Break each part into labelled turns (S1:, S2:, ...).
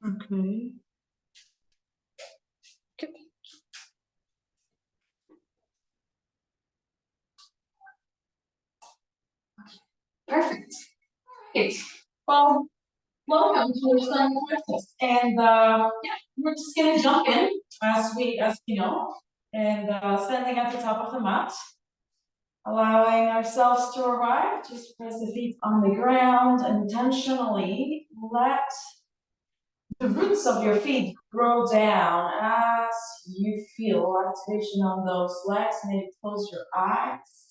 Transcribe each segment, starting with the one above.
S1: Okay.
S2: Perfect. Great. Well, welcome to Ashtanga practice. And yeah, we're just gonna jump in as we know, and standing at the top of the mat, allowing ourselves to arrive. Just press the feet on the ground and intentionally let the roots of your feet grow down as you feel activation on those legs. Maybe close your eyes.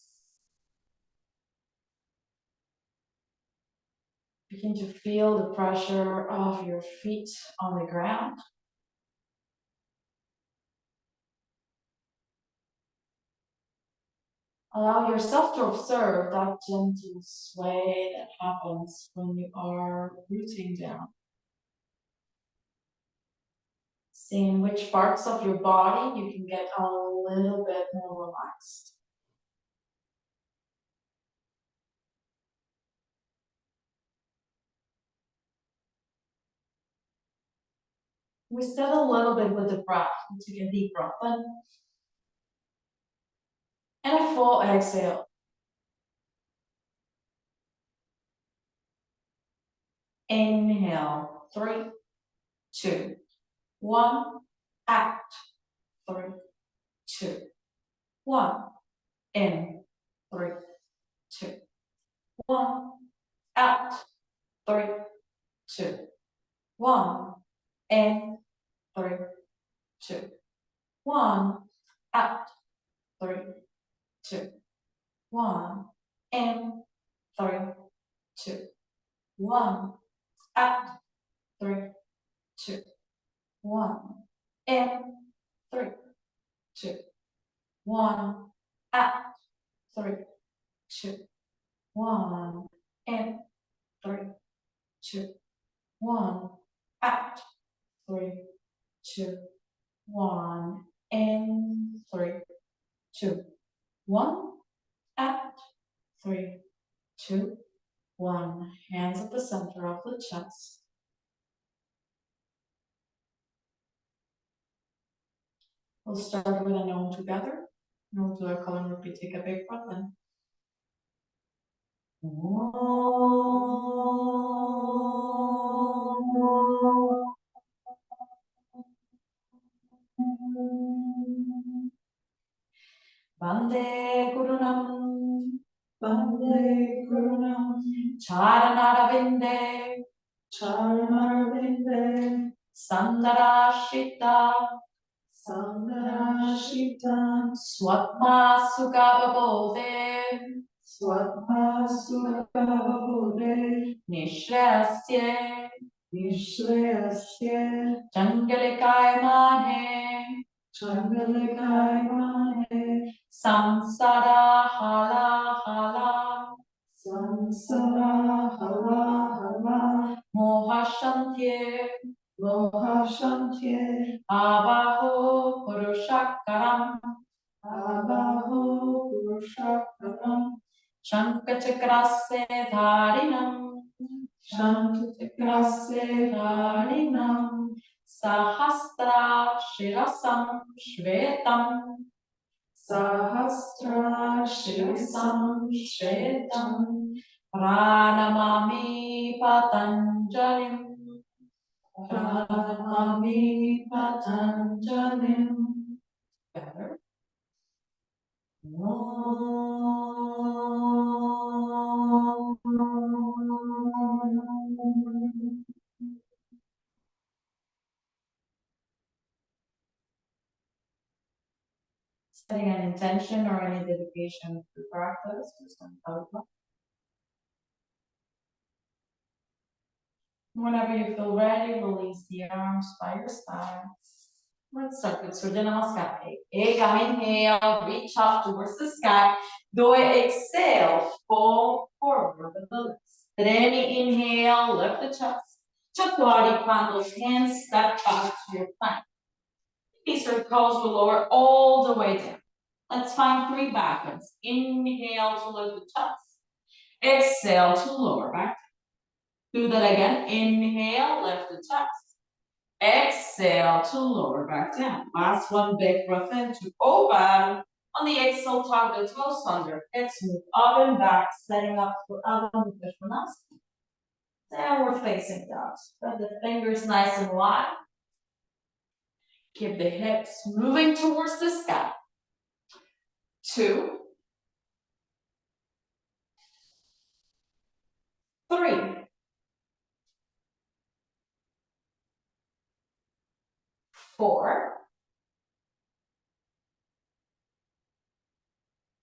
S2: Begin to feel the pressure of your feet on the ground. Allow yourself to observe that gentle sway that happens when you are rooting down. Seeing which parts of your body you can get a little bit more relaxed. We start a little bit with the breath. We take a deep breath in. And a full exhale. Inhale. 3, 2, 1. Out. 3, 2, 1. In. 3, 2, 1. Out. 3, 2, 1. In. 3, 2, 1. Out. 3, 2, 1. In. 3, 2, 1. Out. 3, 2, 1. In. 3, 2, 1. Out. 3, 2, 1. In. 3, 2, 1. Out. 3, 2, 1. In. 3, 2, 1. Out. 3, 2, 1. Hands at the center of the chest. We'll start with a known together. We'll do a column repeat. Take a big breath in. Vande Gurunam,
S1: Vande Gurunam,
S2: Charanarvinde,
S1: Charanarvinde,
S2: Sandarashita,
S1: Sandarashita,
S2: Swatma Sukhabodhe,
S1: Swatma Sukhabodhe,
S2: Nishrasye,
S1: Nishreyasye,
S2: Changalikaimane,
S1: Changalikaimane,
S2: Samsara Hala Hala,
S1: Samsara Hala Hala,
S2: Mohashantye,
S1: Mohashantye,
S2: Abaho Purushakaram,
S1: Abaho Purushakaram,
S2: Shankachakrasya Dharinam,
S1: Shantakrasya Dharinam,
S2: Sahasra Shirasam Shvetam,
S1: Sahasra Shirasam Shvetam,
S2: Pranamami Patanjalim,
S1: Pranamami Patanjalim.
S2: Better. Setting an intention or any dedication to practice, just whenever you feel ready, release the arms by your sides. Let's start with Surya Namaskar. Ekam, inhale, reach up towards the sky. Doye, exhale, fold forward with the lips. Treni, inhale, lift the chest. Chaturanga Pandavas, hands step back to your plank. These toes will lower all the way down. Let's find 3 backwards. Inhale to lift the chest. Exhale to lower back. Do that again. Inhale, lift the chest. Exhale to lower back down. Last one, big breath in to open. On the exhale, tug the toes under. Hips move up and back, setting up for Adho Mukha Svanasana. Downward facing dog. Spread the fingers nice and wide. Keep the hips moving towards the sky. 2, 3, 4,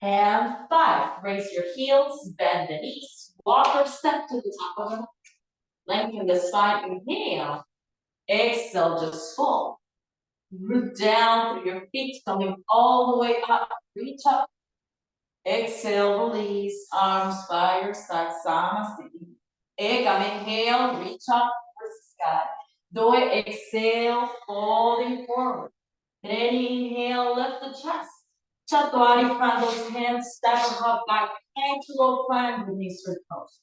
S2: and 5. Raise your heels, bend the knees, walk or step to the top of the mat. Lengthen the spine, inhale. Exhale, just fold. Root down through your feet, coming all the way up. Reach up. Exhale, release. Arms by your side, Samasthiti. Inhale, reach up towards the sky. Doi, exhale, folding forward. Ready, inhale, lift the chest. Chatwari, front those hands, step and hop back. Hand to low plank, release your toes.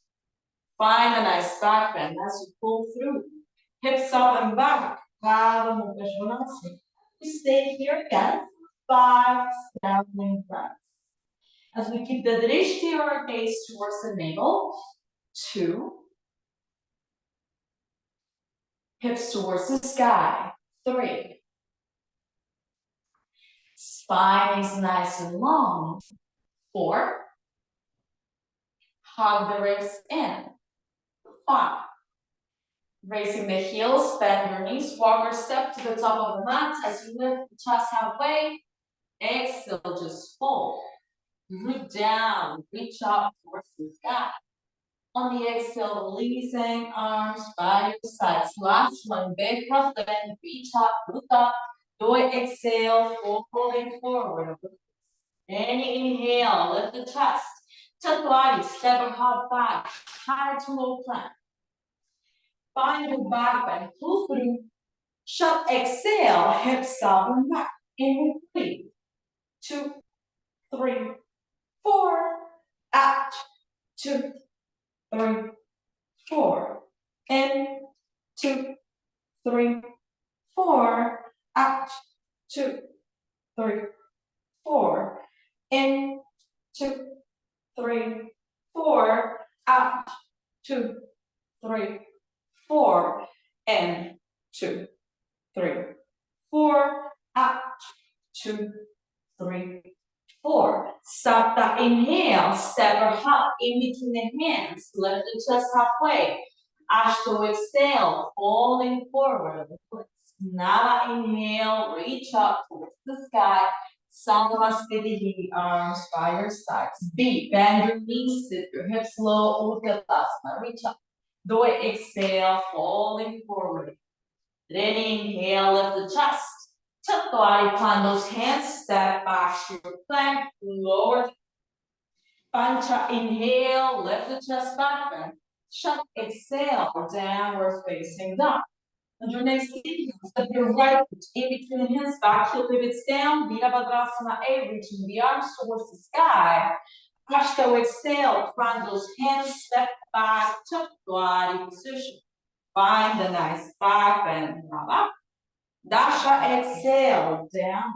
S2: Find a nice back bend as you pull through. Hips up and back. Adho Mukha Svanasana. You stay here again. 5 standing breaths. As we keep the drishti or gaze towards the navel. 2. Hips towards the sky. 3. Spine is nice and long. 4. Hug the ribs in. 5. Raising the heels, bend your knees, walk or step to the top of the mat as you lift the chest halfway. Exhale, just fold. Root down, reach up towards the sky. On the exhale, releasing arms by your sides. Last one, big breath in, reach up, look up. Doi exhale, folding forward. Inhale, lift the chest. Chatwari, step or hop back, high to low plank. Find your back bend, pull through. Shut, exhale, hips up and back. In 3, 2, 3, 4. Out. 2, 3, 4. In. 2, 3, 4. Out. 2, 3, 4. In. 2, 3, 4. Out. 2, 3, 4. In. 2, 3, 4. Out. 2, 3, 4. Stop that inhale. Step or hop in between the hands. Lift the chest halfway. Ashto exhale, folding forward. Nada inhale, reach up towards the sky. Samasthiti, arms by your sides. B, bend your knees, sit your hips low, Utkatasana, reach up. Doi, exhale, folding forward. Then inhale, lift the chest. Chatwari, plant those hands, step back to your plank, lower. Pancha, inhale, lift the chest back bend. Shut, exhale, downward facing dog. And your next inhale, step your right foot in between the hands, back heel pivots down, Virabhadrasana A, reaching the arms towards the sky. Ashto, exhale, plant those hands, step back, Chatwari position. Find a nice back bend, up. Dasha, exhale, down.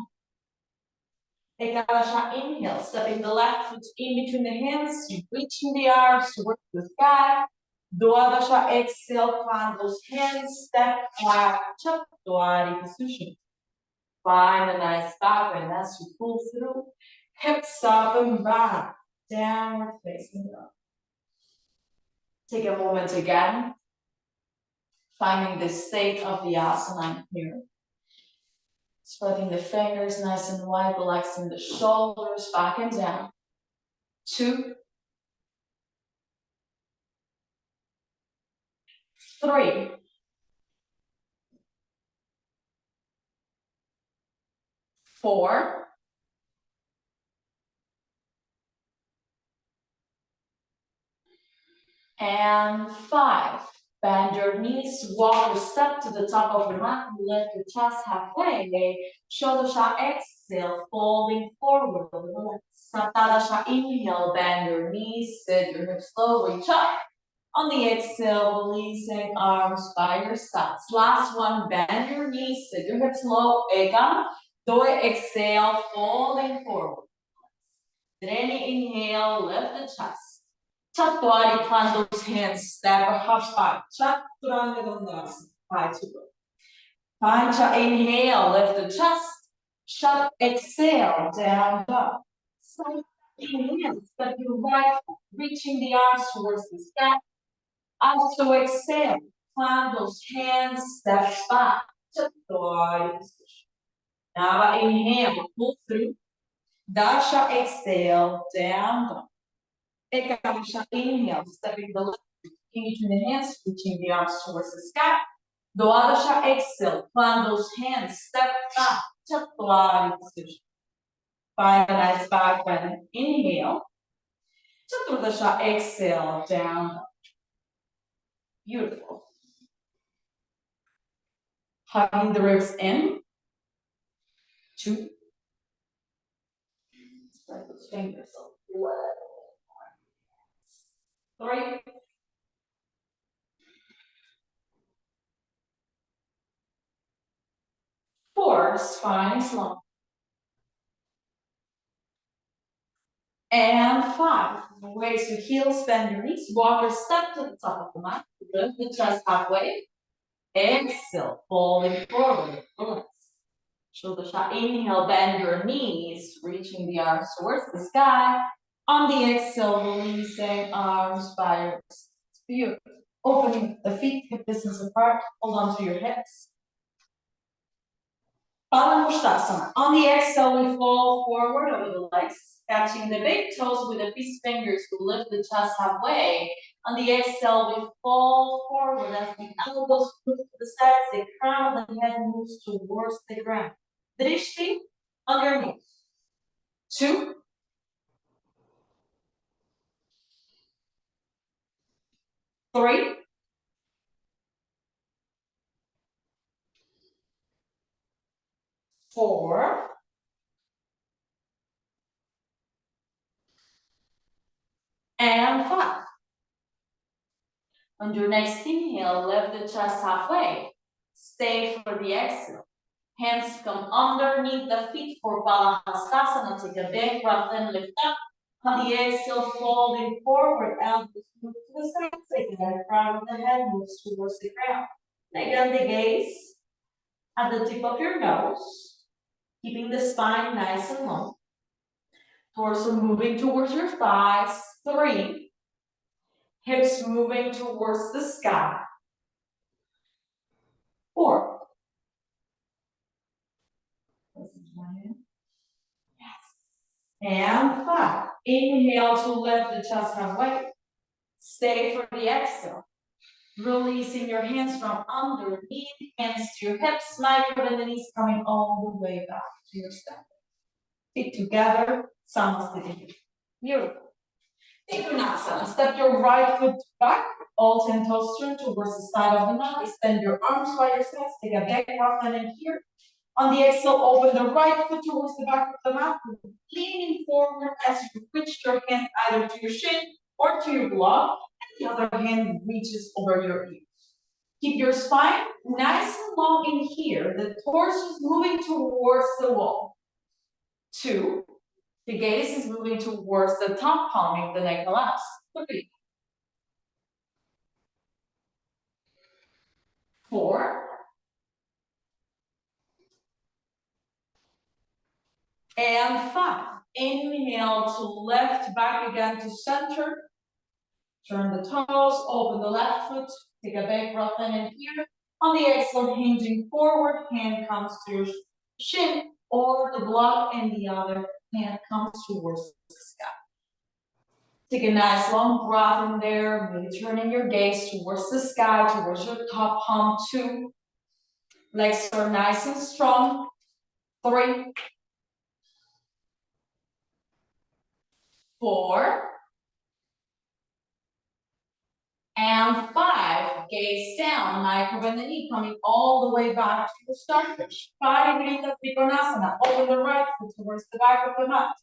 S2: Ekadasha, inhale, stepping the left foot in between the hands, reaching the arms towards the sky. Dwadasha, exhale, plant those hands, step back, Chatwari position. Find a nice back bend as you pull through. Hips up and back, downward facing dog. Take a moment again, finding the state of the asana here. Spreading the fingers nice and wide, relaxing the shoulders back and down. 2, 3, 4, and 5. Bend your knees, walk or step to the top of the mat, lift your chest halfway. Shodasha, exhale, folding forward a little. Satadasha, inhale, bend your knees, sit your hips low, reach up. On the exhale, releasing arms by your sides. Last one, bend your knees, sit your hips low, ekam. Do exhale, folding forward. Then inhale, lift the chest. Chaturanga, plant those hands, step or half five. Chaturanga Dandasana, high to low. Pancha, inhale, lift the chest. Shut, exhale, down dog. So inhale, step your right foot, reaching the arms towards the sky. Also exhale, plant those hands, step back. Now inhale, pull through. Dasha, exhale, down dog. Ekadasha, inhale, stepping the left in between the hands, reaching the arms towards the sky. Dwadasha, exhale, plant those hands, step back. Chaturanga position. Find a nice back bend. Inhale. Chaturdasha, exhale, down. Beautiful. Hugging the ribs in. 2. Spread those fingers. 3. 4. Spine is long. And 5. Raise your heels, bend your knees, walk your step to the top of the mat. Lift the chest halfway. Exhale, falling forward. Relax. Shodasha, inhale, bend your knees, reaching the arms towards the sky. On the exhale, releasing arms by your wrists. Beautiful. Opening the feet hip distance apart. Hold on to your hips. Balanustasana. On the exhale, we fall forward over the legs, catching the big toes with the peace fingers to lift the chest halfway. On the exhale, we fall forward as the elbows move to the sides, the crown of the head moves towards the ground. Drishti underneath. 2. 3. 4. And 5. On your next inhale, lift the chest halfway. Stay for the exhale. Hands come underneath the feet for Balanustasana. Take a big breath in, lift up. On the exhale, folding forward, elbows move to the side. Take the crown of the head moves towards the ground. Again, the gaze at the tip of your nose, keeping the spine nice and long. Torso moving towards your thighs. 3. Hips moving towards the sky. 4. Yes. And 5. Inhale to lift the chest halfway. Stay for the exhale. Releasing your hands from underneath, hands to your hips, micro the knees coming all the way back to your step. Feet together, Samasthiti. Beautiful. Trikonasana. Step your right foot back, all 10 toes turn towards the side of the mat. Extend your arms by your sides. Take a big breath in here. On the exhale, open the right foot towards the back of the mat, leaning forward as you reach your hand either to your shin or to your block, and the other hand reaches over your ear. Keep your spine nice and long in here. The torso is moving towards the wall. 2. The gaze is moving towards the top, palming the neck collapse. 3. 4. And 5. Inhale to lift back again to center. Turn the toes, open the left foot, take a big breath in here. On the exhale, hinging forward, hand comes to your shin or the block, and the other hand comes towards the sky. Take a nice long breath in there, maybe turning your gaze towards the sky, towards your top palm. 2. Legs are nice and strong. 3. 4. And 5, gaze down, micro bend the knee, coming all the way back to the starfish. 5, Trikonasana. Open the right foot towards the back of the mat.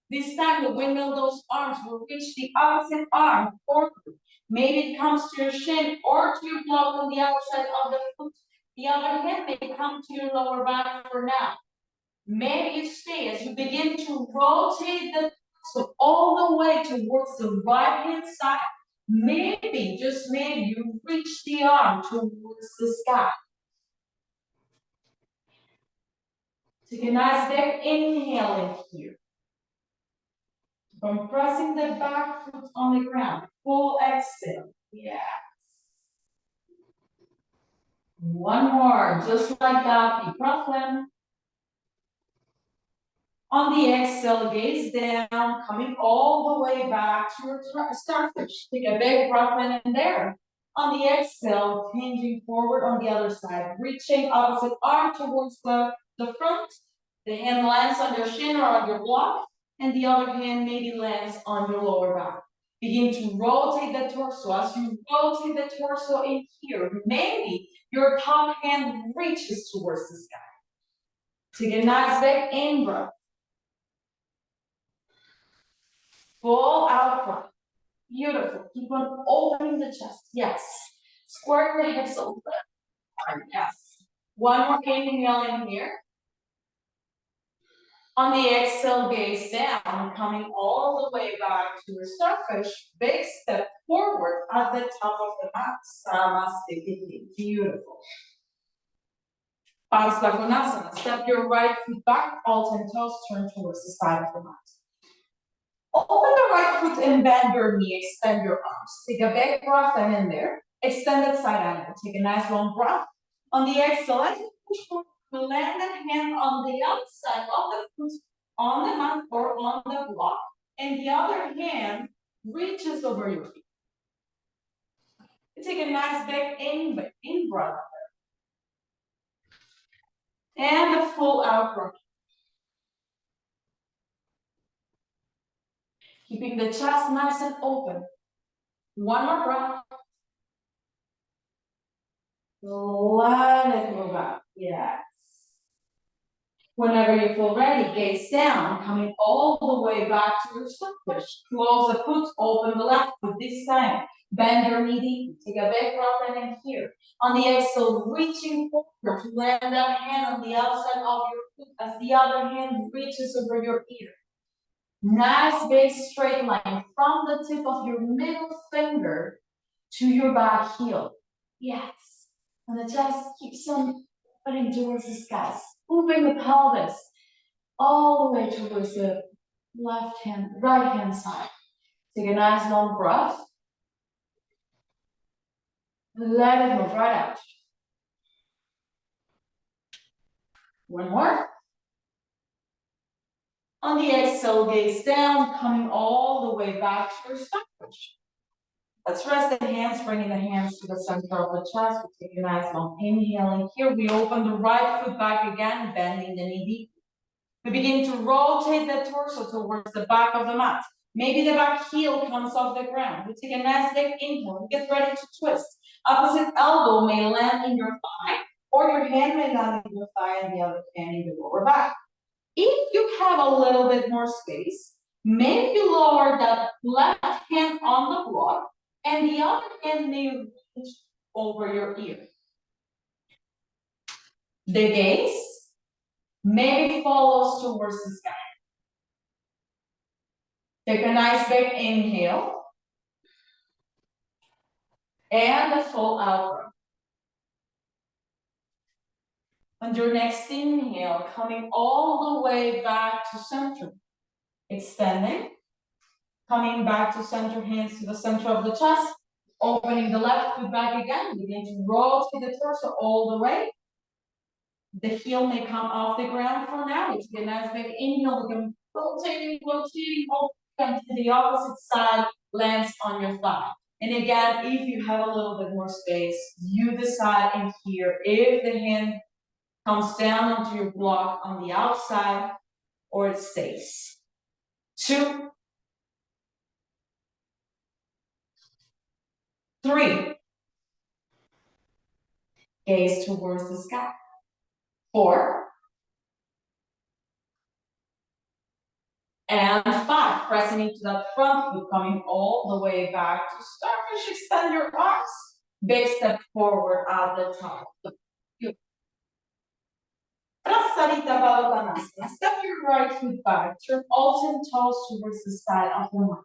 S2: This time, the windmill those arms will reach the opposite arm forward. Maybe it comes to your shin or to your block on the outside of the foot. The other hand may come to your lower back for now. Maybe you stay as you begin to rotate the torso all the way towards the right hand side. Maybe, just maybe, you reach the arm towards the sky. Take a nice big inhale in here. Compressing the back foot on the ground. Full exhale. Yeah. One more, just like that. Deep breath in. On the exhale, gaze down, coming all the way back to your starfish. Take a big breath in there. On the exhale, changing forward on the other side, reaching opposite arm towards the front. The hand lands on your shin or on your block, and the other hand maybe lands on your lower back. Begin to rotate the torso. As you rotate the torso in here, maybe your top hand reaches towards the sky. Take a nice big in breath. Full out breath. Beautiful. Keep on opening the chest. Yes. Square the hips a little bit. Yes. One more inhale in here. On the exhale, gaze down, coming all the way back to your starfish. Big step forward at the top of the mat. Samasthiti. Beautiful. Padma Konasana. Step your right foot back, all 10 toes, turn towards the side of the mat. Open the right foot and bend your knee, extend your arms. Take a big breath in there. Extended side angle. Take a nice long breath. On the exhale, as you push forward, land that hand on the outside of the foot on the mat or on the block, and the other hand reaches over your feet. You take a nice big in breath there. And a full out breath. Keeping the chest nice and open. One more breath. Let it go back. Yes. Whenever you feel ready, gaze down, coming all the way back to your starfish. Close the foot, open the left foot this time. Bend your knee deep. Take a big breath in here. On the exhale, reaching forward to land that hand on the outside of your foot as the other hand reaches over your ear. Nice big straight line from the tip of your middle finger to your back heel. Yes. And the chest keeps on opening towards the sky, moving the pelvis all the way towards the right hand side. Take a nice long breath. Let it move right out. One more. On the exhale, gaze down, coming all the way back to your starfish. Let's rest the hands, bringing the hands to the center of the chest. We take a nice long inhale in here. We open the right foot back again, bending the knee deep. We begin to rotate the torso towards the back of the mat. Maybe the back heel comes off the ground. We take a nice big inhale. We get ready to twist. Opposite elbow may land in your thigh, or your hand may land in your thigh and the other hand in your lower back. If you have a little bit more space, maybe you lower that left hand on the block, and the other hand may reach over your ear. The gaze maybe follows towards the sky. Take a nice big inhale. And a full out breath. On your next inhale, coming all the way back to center. Extending. Coming back to center, hands to the center of the chest. Opening the left foot back again. Begin to rotate the torso all the way. The heel may come off the ground for now. It's a nice big inhale. We can rotating, and to the opposite side lands on your thigh. And again, if you have a little bit more space, you decide in here if the hand comes down onto your block on the outside or it stays. 2, 3. Gaze towards the sky. 4. And 5. pressing into that front foot, coming all the way back to starfish. Extend your arms. Big step forward at the top. Prasarita Baladhanasana. Step your right foot back. Turn all 10 toes towards the side of the mat.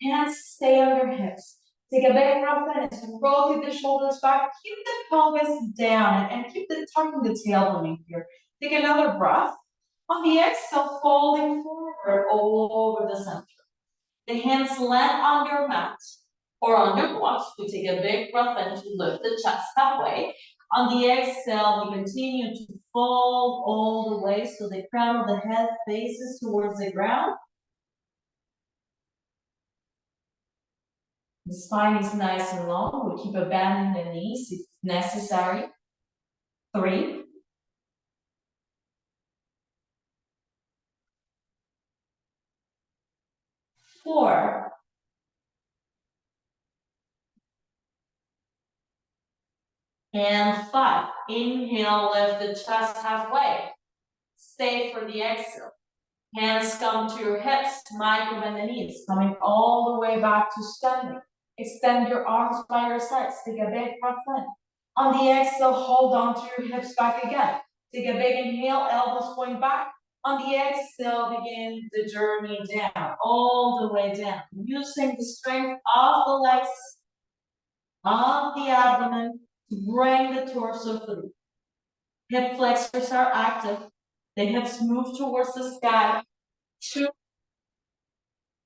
S2: Hands stay on your hips. Take a big breath in as you rotate the shoulders back. Keep the pelvis down and keep the tucking the tailbone here. Take another breath. On the exhale, folding forward all over the center. The hands land on your mat or on your blocks. We take a big breath in to lift the chest halfway. On the exhale, we continue to fold all the way so the crown of the head faces towards the ground. The spine is nice and long. We keep a bend in the knees if necessary. 3, 4, and 5. Inhale, lift the chest halfway. Stay for the exhale. Hands come to your hips, micro bend the knees, coming all the way back to standing. Extend your arms by your sides. Take a big breath in. On the exhale, hold on to your hips back again. Take a big inhale, elbows point back. On the exhale, begin the journey down, all the way down. Using the strength of the legs, of the abdomen, to bring the torso through. Hip flexors are active. The hips move towards the sky. 2,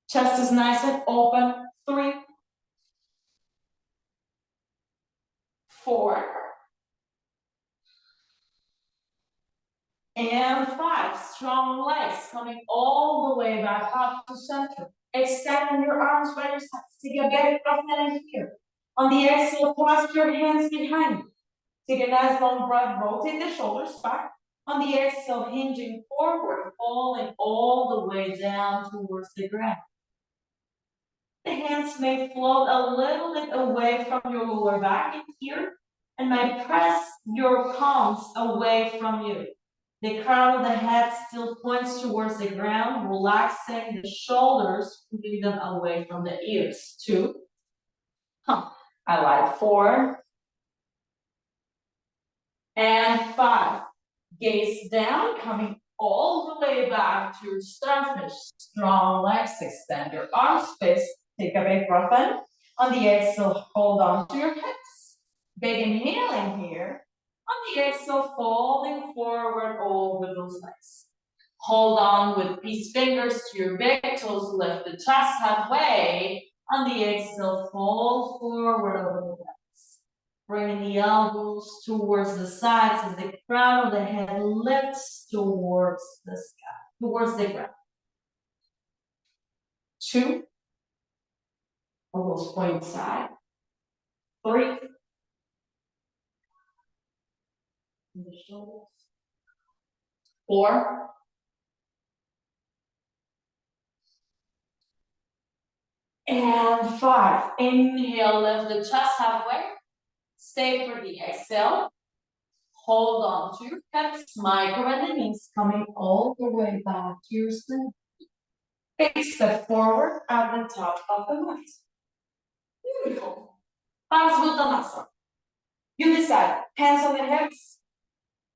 S2: chest is nice and open. 3, 4, and 5. Strong legs coming all the way back up to center. Extend your arms by your sides. Take a big breath in here. On the exhale, clasp your hands behind you. Take a nice long breath. Rotate the shoulders back. On the exhale, hinging forward, falling all the way down towards the ground. The hands may float a little bit away from your lower back in here and may press your palms away from you. The crown of the head still points towards the ground, relaxing the shoulders, moving them away from the ears. 2. I like 4. And 5. Gaze down, coming all the way back to your starfish. Strong legs, extend your arms, space. Take a big breath in. On the exhale, hold on to your hips. Big inhaling here. On the exhale, folding forward over those legs. Hold on with these fingers to your big toes, lift the chest halfway. On the exhale, fold forward over the legs. Bringing the elbows towards the sides as the crown of the head lifts towards the sky, towards the ground. 2, elbows point side. 3, the shoulders. 4, and 5. Inhale, lift the chest halfway. Stay for the exhale. Hold on to your hips, micro bend the knees, coming all the way back to your spine. Big step forward at the top of the mat. Beautiful. Parsvottanasana. You decide. Hands on the hips.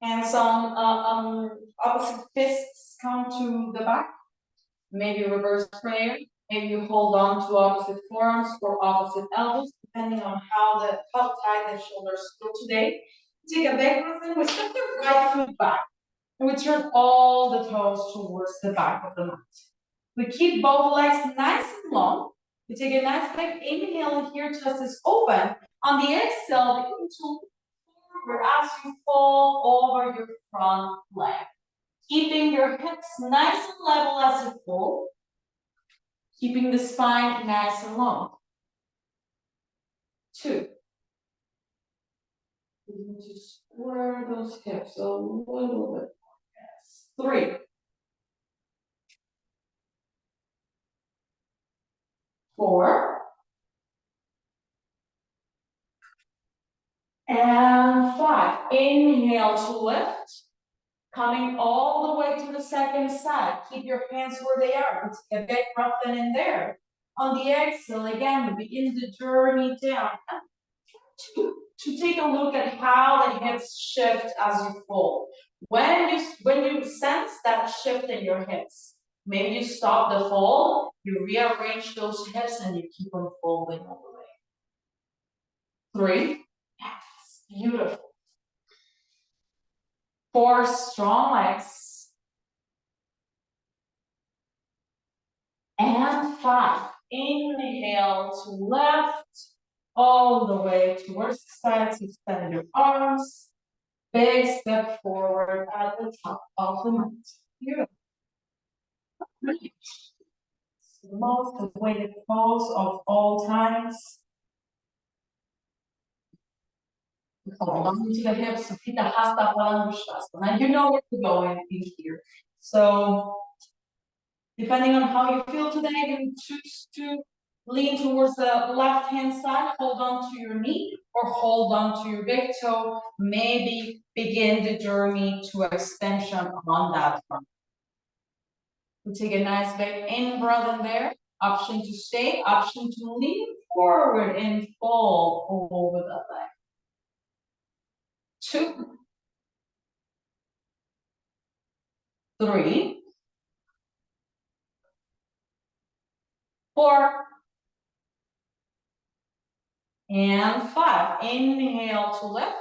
S2: Hands on opposite fists come to the back. Maybe reverse prayer. Maybe you hold on to opposite forearms or opposite elbows, depending on how tight the shoulders feel today. Take a big breath in. We step the right foot back. And we turn all the toes towards the back of the mat. We keep both legs nice and long. We take a nice big inhale here, chest is open. On the exhale, begin to look forward as you fall over your front leg. Keeping your hips nice and level as you fall. Keeping the spine nice and long. 2. We need to square those hips a little bit. 3, 4, and 5. Inhale to lift. Coming all the way to the second side. Keep your hands where they are. Let's get a big breath in there. On the exhale, again, we begin the journey down. To take a look at how the hips shift as you fold. When you sense that shift in your hips, maybe you stop the fold, you rearrange those hips, and you keep on folding all the way. 3, yes, beautiful. 4, strong legs. And 5, inhale to left, all the way towards the side, so extend your arms. Big step forward at the top of the mat. Beautiful. The most weighted pose of all times. Hold on to the hips, Supita Hasta Palangushtasana. And you know where to go in here. So, depending on how you feel today, you can choose to lean towards the left hand side, hold on to your knee, or hold on to your big toe. Maybe begin the journey to extension on that front. We take a nice big in breath in there. Option to stay, option to lean forward and fall over the leg. 2, 3, 4, and 5. Inhale to lift.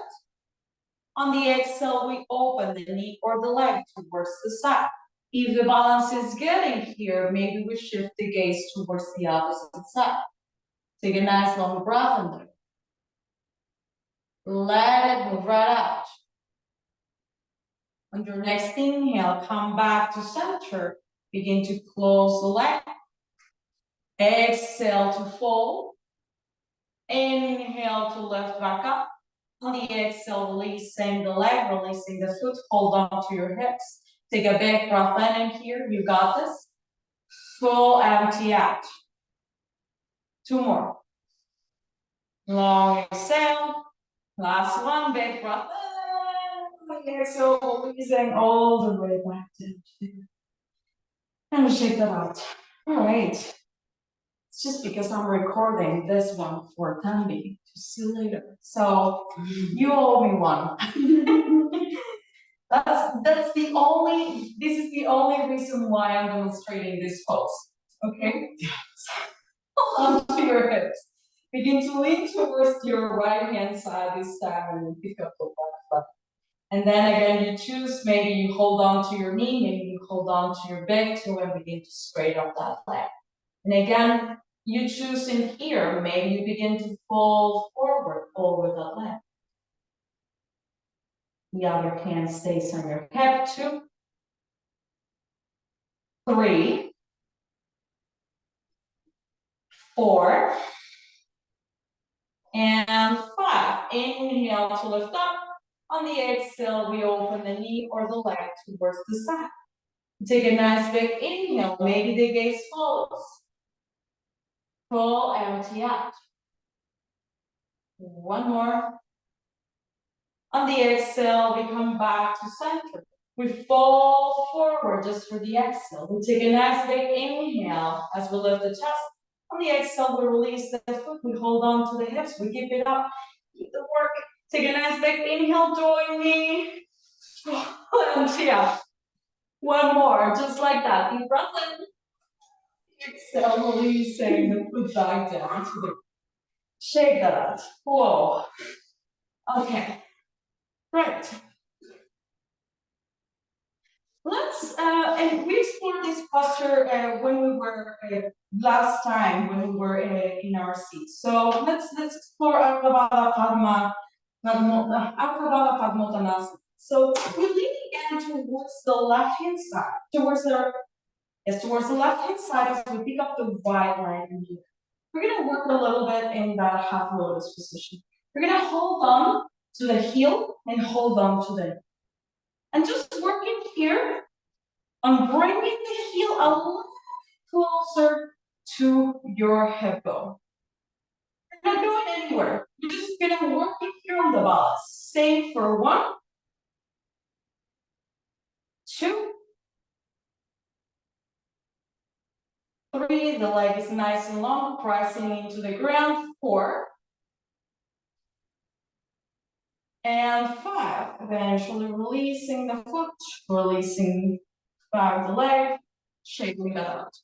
S2: On the exhale, we open the knee or the leg towards the side. If the balance is getting here, maybe we shift the gaze towards the opposite side. Take a nice long breath in there. Let it move right out. On your next inhale, come back to center. Begin to close the leg. Exhale to fold. Inhale to lift back up. On the exhale, releasing the leg, releasing the foot. Hold on to your hips. Take a big breath in here. You got this. Full empty out. 2 more. Long exhale. Last one. Big breath in. Exhale, releasing all the way back to and shake that out. All right. It's just because I'm recording this one for Tanvi to see later. So you owe me one. That's the only, this is the only reason why I'm demonstrating this pose. Okay? Hold on to your hips. Begin to lean towards your right hand side this time and pick up the left foot. And then again, you choose, maybe you hold on to your knee, maybe you hold on to your big toe and begin to straight up that leg. And again, you choose in here, maybe you begin to fold forward over the leg. The other hand stays on your hip. 2, 3, 4, and 5. Inhale to lift up. On the exhale, we open the knee or the leg towards the side. Take a nice big inhale. Maybe the gaze follows. Full empty out. 1 more. On the exhale, we come back to center. We fall forward just for the exhale. We take a nice big inhale as we lift the chest. On the exhale, we release the foot. We hold on to the hips. We keep it up. Keep the work. Take a nice big inhale, join me. Empty out. 1 more, just like that. Deep breath in. Exhale, releasing the foot back down to the. Shake that out. Whoa. Okay. Right. Let's and we explored this posture when we were last time when we were in our seat. So let's explore Ardha Padma Padmottanasana. So we lean again towards the left hand side, towards the left hand side as we pick up the right line in here. We're gonna work a little bit in that half lotus position. We're gonna hold on to the heel and hold on to the knee. And just working here on bringing the heel a little closer to your hip bone. You're not going anywhere. You're just gonna work it here on the balance. Stay for 1, 2, 3, the leg is nice and long, pressing into the ground, 4, and 5, eventually releasing the foot, releasing back the leg, shaking that out.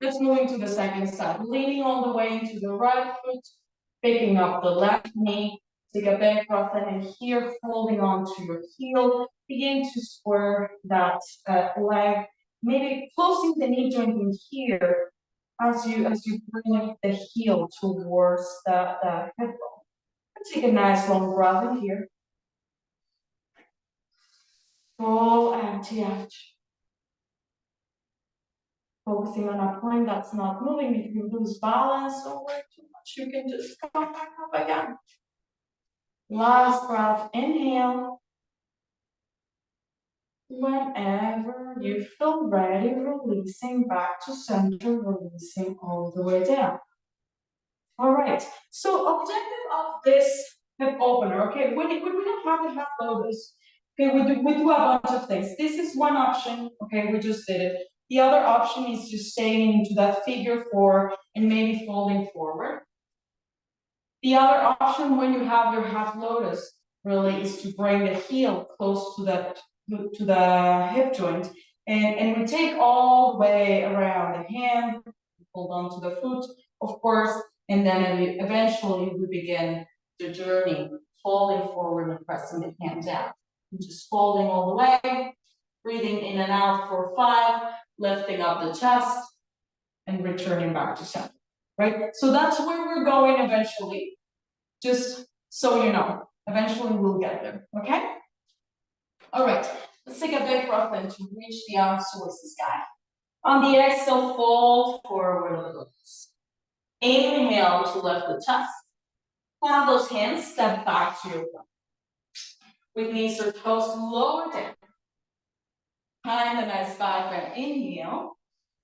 S2: Let's move into the second side, leaning all the way into the right foot, picking up the left knee, take a back breath in, and here holding on to your heel, begin to square that leg, maybe closing the knee joint in here as you bring the heel towards the hip bone. Take a nice long breath in here. Full empty out. Focusing on a point that's not moving. If you lose balance or work too much, you can just come back up again. Last breath, inhale. Whenever you feel ready, releasing back to center, releasing all the way down. All right, so objective of this hip opener, okay, when we don't have a half lotus, okay, we do a bunch of things. This is one option, okay, we just did it. The other option is just staying into that figure 4 and maybe folding forward. The other option when you have your half lotus really is to bring the heel close to the hip joint, and we take all the way around the hand, hold on to the foot, of course, and then eventually we begin the journey, folding forward and pressing the hand down. Just folding all the way, breathing in and out for 5, lifting up the chest, and returning back to center, right? So that's where we're going eventually, just so you know. Eventually we'll get there, okay? All right, let's take a big breath in to reach the arms towards the sky. On the exhale, fold forward a little. Inhale to lift the chest. Have those hands step back to your front. With knees or toes lower down. Find a nice back bend. Inhale.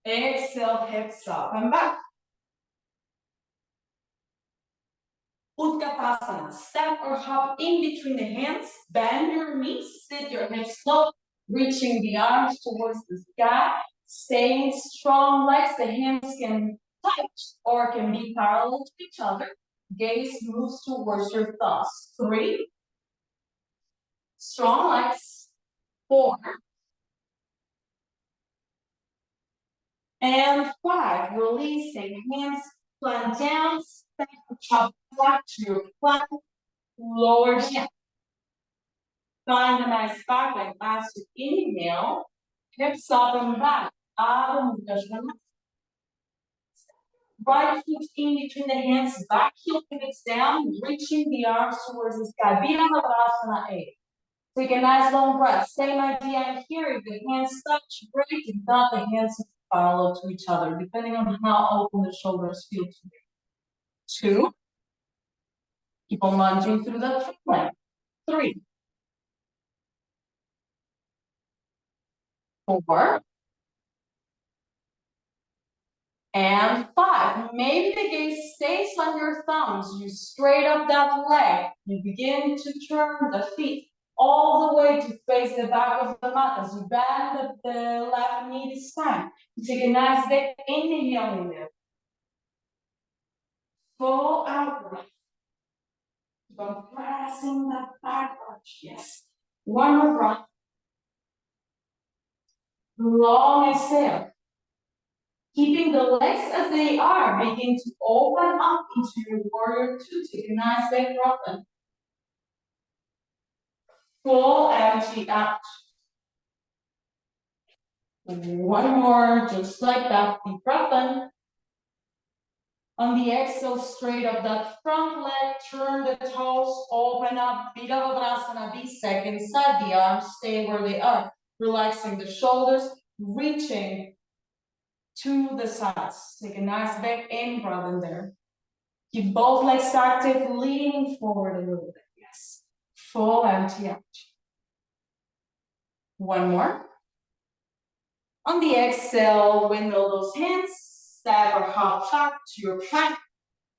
S2: Exhale, hips up and back. Utkatasana. Step or hop in between the hands. Bend your knees. Sit your hips low. Reaching the arms towards the sky. Staying strong legs. The hands can touch or can be parallel to each other. Gaze moves towards your thumbs. 3. Strong legs. 4. And 5. Releasing. Hands plant down. Step up back to your plank. Lower down. Find a nice back leg as you inhale. Hips up and back. Adho Mukha Svanasana. Right foot in between the hands, back heel pivots down, reaching the arms towards the sky. Virabhadrasana 8. Take a nice long breath. Same idea here. If the hands touch, great. If not, the hands parallel to each other, depending on how open the shoulders feel to you. 2. Keep on lunging through that leg. 3. 4. And 5. Maybe the gaze stays on your thumbs. You straight up that leg. You begin to turn the feet all the way to face the back of the mat as you bend the left knee this time. You take a nice big inhale in there. Full out breath. Keep on pressing that back arch. Yes. One more breath. Long exhale. Keeping the legs as they are, begin to open up into your warrior 2. Take a nice big breath in. Full empty out. One more, just like that. Deep breath in. On the exhale, straight up that front leg, turn the toes, open up, Virabhadrasana, be second side, the arms stay where they are. Relaxing the shoulders, reaching to the sides. Take a nice big in breath in there. Keep both legs active, leaning forward a little bit. Yes. Full empty out. One more. On the exhale, windmill those hands, step or hop back to your plank.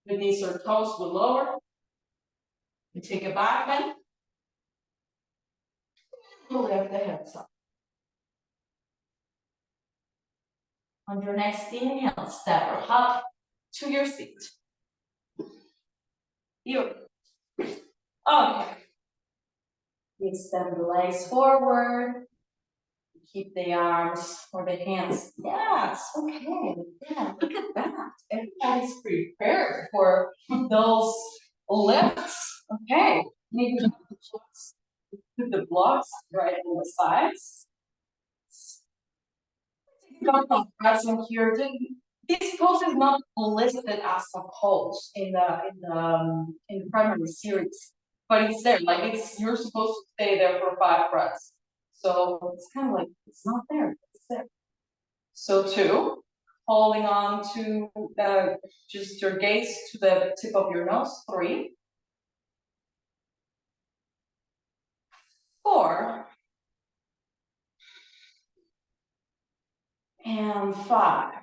S2: The knees or toes will lower. You take a back bend. You lift the hips up. On your next inhale, step or hop to your seat. Beautiful. Okay. Extend the legs forward. Keep the arms or the hands. Yes, okay. Yeah, look at that. Everybody's prepared for those lifts. Okay. Maybe put the blocks right on the sides. Don't pressing here. This pose is not listed as a pose in the primary series, but it's there. Like you're supposed to stay there for 5 breaths. So it's kind of like it's not there. It's there. So 2, holding on to just your gaze to the tip of your nose. 3, 4, and 5.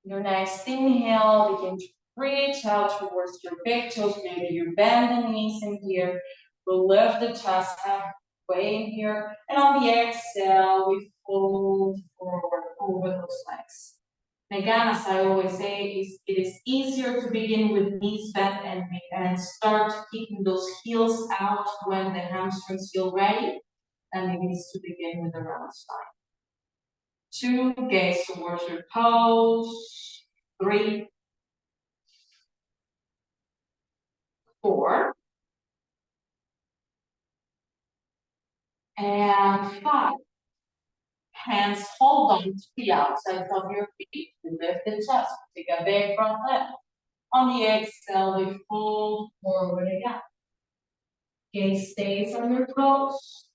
S2: Your next inhale, begin to reach out towards your big toes. Maybe you bend the knees in here. We'll lift the chest halfway in here. And on the exhale, we fold forward over those legs. And again, as I always say, it is easier to begin with knees bent and start keeping those heels out when the hamstrings feel ready. And it is to begin with the round spine. 2, gaze towards your toes. 3, 4, and 5. Hands hold on to the outside of your feet. Lift the chest. Take a big breath in. On the exhale, we fold forward again. Gaze stays on your toes.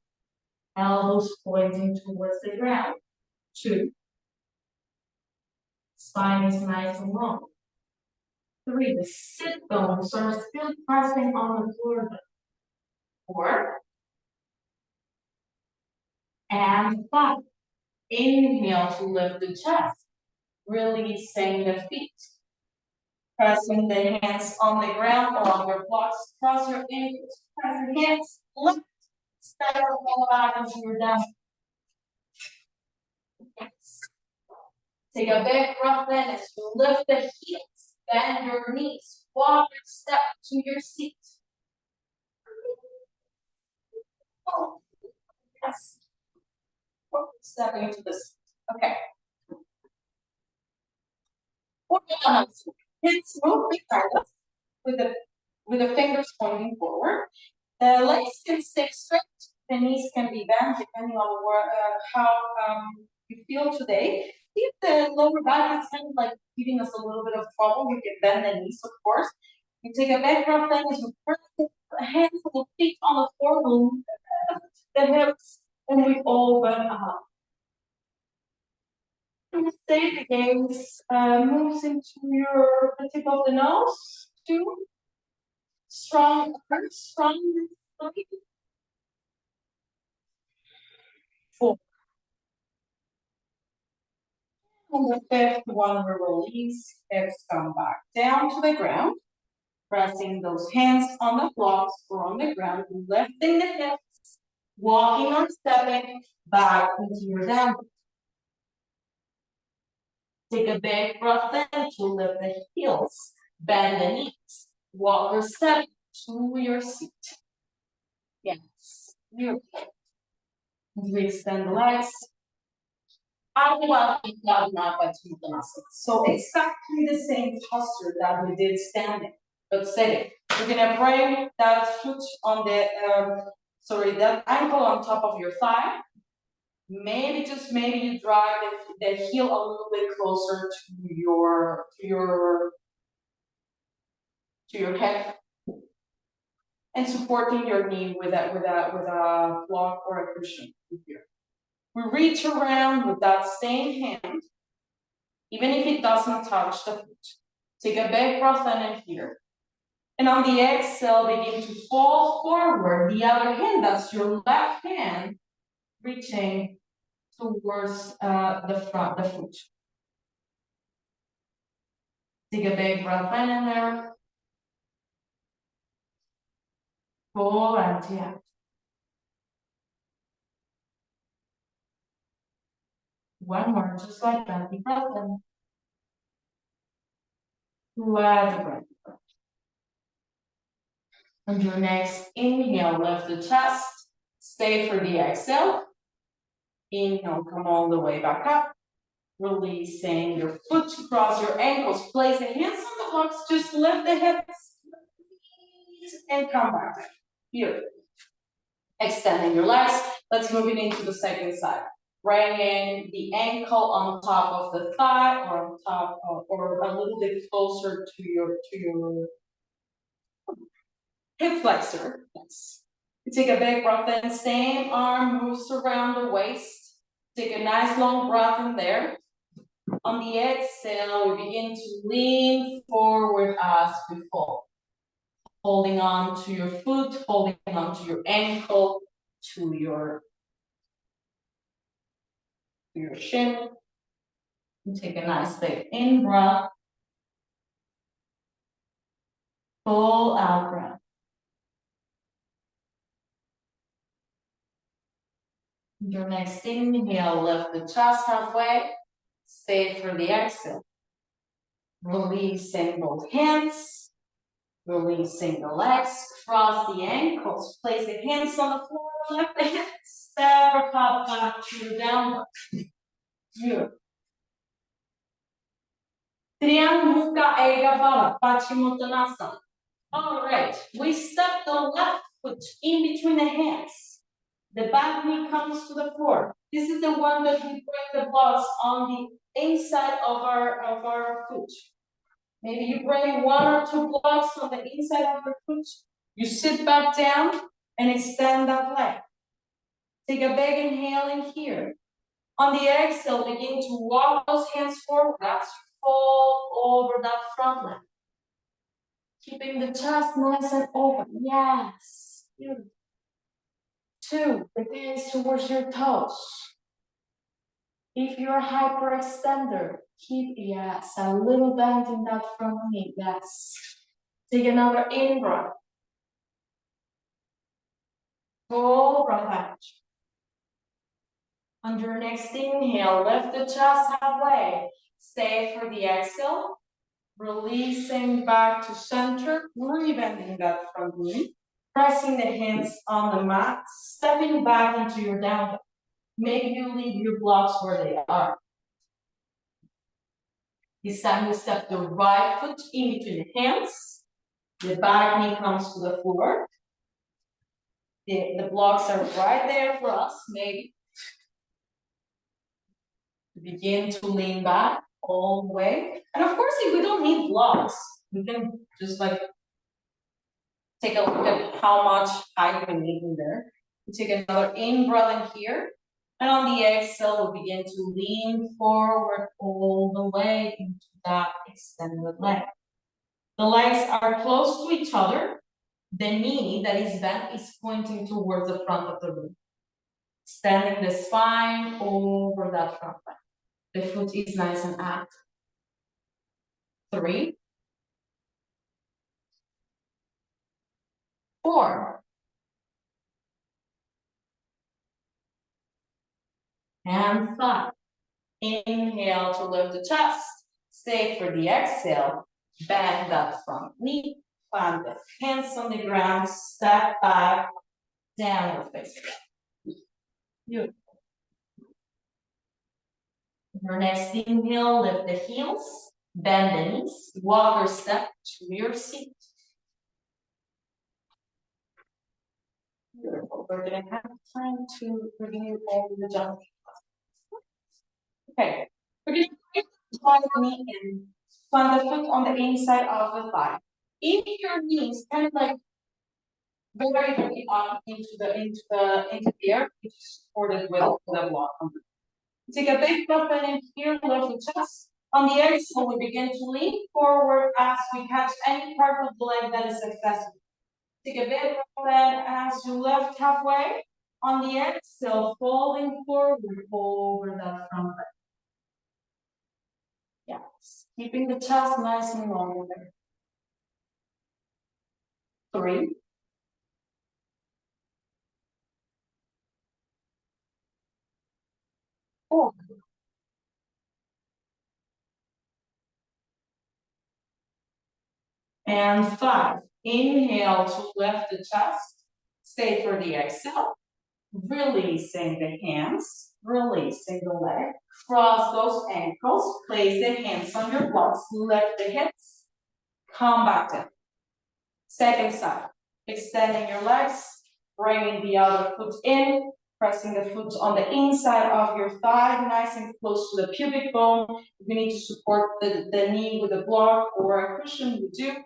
S2: Elbows pointing towards the ground. 2. Spine is nice and long. 3. The sit bones are still pressing on the floor. 4. And 5. Inhale to lift the chest. Releasing the feet. Pressing the hands on the ground or on your blocks. Cross your ankles. Press the hands. Lift. Step or fall back into your down. Yes. Take a big breath in as you lift the heels. Bend your knees. Walk or step to your seat. Oh, yes. Stepping into the seat. Okay. Or hips move regardless with the fingers pointing forward. The legs can stay straight. The knees can be bent depending on how you feel today. If the lower back is kind of like giving us a little bit of trouble, you can bend the knees, of course. You take a back breath in as you press the hands and the feet on the floor, move the hips, and we open up. And stay the gaze moves into the tip of the nose. 2. Strong arms, strong 3. 4. And the 5th one, we release, hips come back down to the ground, pressing those hands on the blocks or on the ground, lifting the hips, walking or stepping back into your down. Take a big breath in to lift the heels, bend the knees, walk or step to your seat. Yes, beautiful. We extend the legs. So exactly the same posture that we did standing, but sitting. You're gonna bring that foot on the, that ankle on top of your thigh. Maybe just maybe you drive the heel a little bit closer to your hip, and supporting your knee with a block or a cushion here. We reach around with that same hand, even if it doesn't touch the foot. Take a big breath in here. And on the exhale, begin to fall forward. The other hand, that's your left hand, reaching towards the foot. Take a big breath in there. Full empty out. One more, just like that. Deep breath in. Let the breath go. On your next inhale, lift the chest. Stay for the exhale. Inhale, come all the way back up. Releasing your foot to cross your ankles. Place the hands on the blocks. Just lift the hips and come back. Beautiful. Extending your legs. Let's move it into the second side. Bringing the ankle on top of the thigh or on top of, or a little bit closer to your hip flexor. Yes. You take a big breath in. Same arm moves around the waist. Take a nice long breath in there. On the exhale, we begin to lean forward as we fall. Holding on to your foot, holding on to your ankle, to your shin. And take a nice big in breath. Full out breath. Your next inhale, lift the chest halfway. Stay for the exhale. Releasing both hands. Releasing the legs. Cross the ankles. Place the hands on the floor. Lift the hips. Step or hop back to your downward. Beautiful. Triangle Mukha Ega Bala, Paschimottanasana. All right, we step the left foot in between the hands. The back knee comes to the floor. This is the one that we bring the blocks on the inside of our foot. Maybe you bring one or two blocks on the inside of your foot. You sit back down and extend that leg. Take a big inhale in here. On the exhale, begin to walk those hands forward as you fall over that front leg. Keeping the chest nice and open. Yes. Beautiful. 2, the hands towards your toes. If you're hyperextender, keep, yes, a little bend in that front knee. Yes. Take another in breath. Full breath out. On your next inhale, lift the chest halfway. Stay for the exhale. Releasing back to center, rebending that front knee. Pressing the hands on the mat, stepping back into your down dog. Maybe you leave your blocks where they are. This time we step the right foot in between the hands. The back knee comes to the floor. The blocks are right there for us. Maybe begin to lean back all the way. And of course, if we don't need blocks, we can just like take a look at how much height we need in there. We take another in breath in here. And on the exhale, we begin to lean forward all the way into that extended leg. The legs are close to each other. The knee that is bent is pointing towards the front of the room. Extending the spine over that front leg. The foot is nice and active. 3, 4. And 5. Inhale to lift the chest. Stay for the exhale. Bend that front knee. Plant the hands on the ground. Step back. Downward facing dog. Beautiful. Your next inhale, lift the heels. Bend the knees. Walk or step to your seat. Beautiful. We're going to have time to review all the jump. Okay. We're going to try the knee in. Plant the foot on the inside of the thigh. If your knees kind of like very up into the air, which is supported with the block. Take a big breath in here, lift the chest. On the exhale, we begin to lean forward as we catch any part of the leg that is accessible. Take a big breath in as you lift halfway. On the exhale, falling forward over that front leg. Yes, keeping the chest nice and long there. 3, 4. And 5. Inhale to lift the chest. Stay for the exhale. Releasing the hands, releasing the leg. Cross those ankles, place the hands on your blocks, lift the hips, come back down. Second side, extending your legs, bringing the other foot in, pressing the foot on the inside of your thigh, nice and close to the pubic bone. If you need to support the knee with a block or a cushion, you do.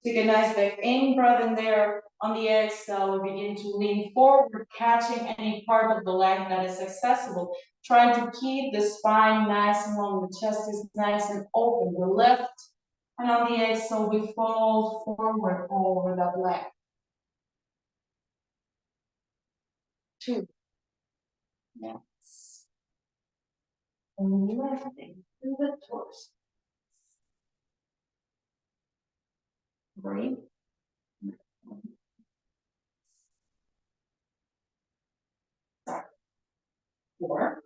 S2: Take a nice big in breath in there. On the exhale, we begin to lean forward, catching any part of the leg that is accessible. Trying to keep the spine nice and long, the chest is nice and open. We lift, and on the exhale, we fall forward over that leg. 2. Yes. And lifting through the torso. 3. 4.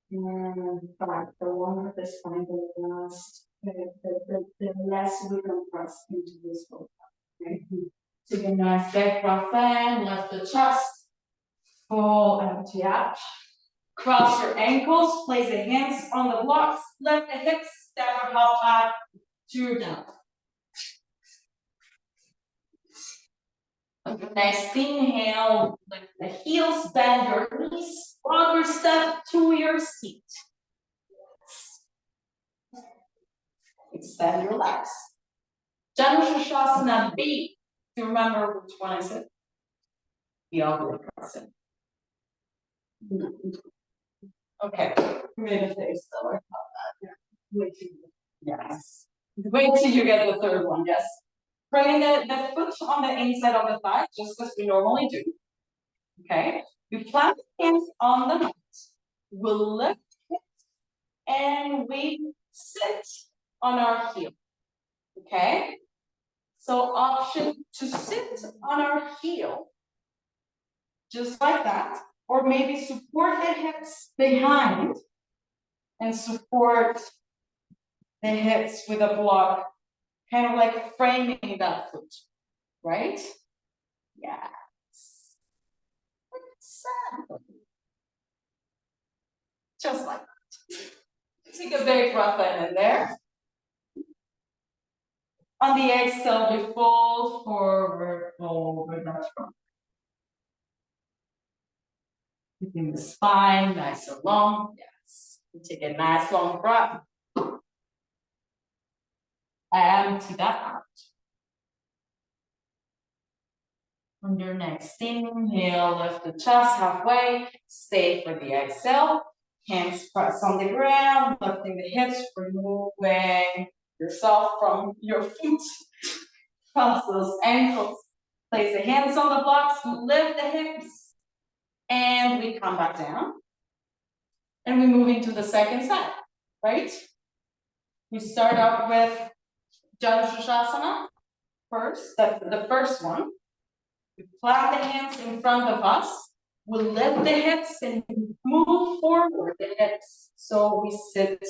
S2: And 5. The longer the spine, the less we compress into this one. Okay. Take a nice big breath in, lift the chest, full empty out. Cross your ankles, place the hands on the blocks, lift the hips, step or hop back to down. Next inhale, lift the heels, bend your knees, forward step to your seat. Extend your legs. Janusha B. Do you remember which one is it? The ugly person. Okay, made a face though. I thought that. Wait till yes. Wait till you get the third one, yes. Bringing the foot on the inside of the thigh, just as we normally do. Okay. We plant the hands on the mat. We'll lift it and we sit on our heel. Okay. So option to sit on our heel, just like that, or maybe support the hips behind and support the hips with a block, kind of like framing that foot, right? Yes. Exactly. Just like that. Take a big breath in there. On the exhale, we fold forward over that front. Keeping the spine nice and long. Yes. Take a nice long breath. Empty that out. On your next inhale, lift the chest halfway. Stay for the exhale. Hands press on the ground, lifting the hips, removing yourself from your feet. Cross those ankles. Place the hands on the blocks, lift the hips, and we come back down. And we move into the second side, right? We start out with Janusha first, that's the first one. We plant the hands in front of us. We'll lift the hips and move forward the hips. So we sit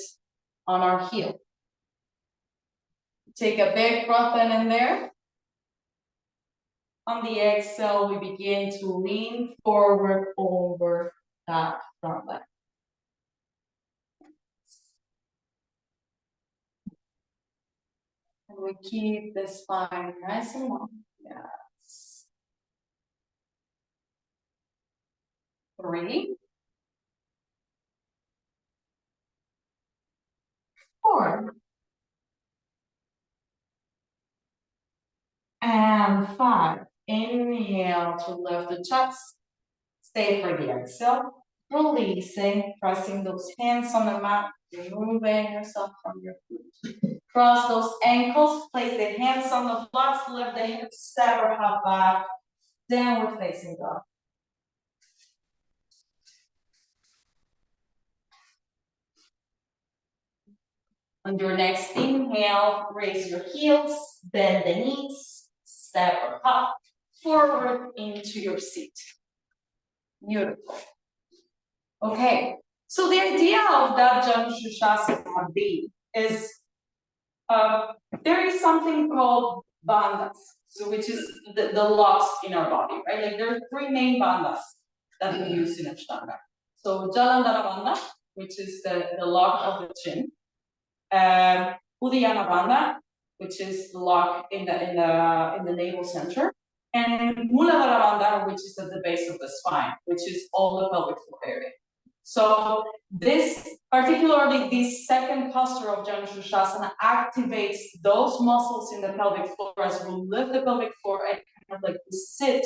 S2: on our heel. Take a big breath in there. On the exhale, we begin to lean forward over that front leg. And we keep the spine nice and long. Yes. 3, 4, and 5. Inhale to lift the chest. Stay for the exhale. Releasing, pressing those hands on the mat, removing yourself from your foot. Cross those ankles, place the hands on the blocks, lift the hips, step or hop back, downward facing dog. On your next inhale, raise your heels, bend the knees, step or hop forward into your seat. Beautiful. Okay, So the idea of that Janushasana B is there is something called bandhas, so which is the locks in our body, right? Like there are three main bandhas that we use in Ashtanga. So Jalandhara bandha, which is the lock of the chin. Uddiyana bandha, which is the lock in the navel center, and Muladhara bandha, which is at the base of the spine, which is all the pelvic floor area. So this, particularly this second posture of Janushasana, activates those muscles in the pelvic floor as we lift the pelvic floor and kind of like sit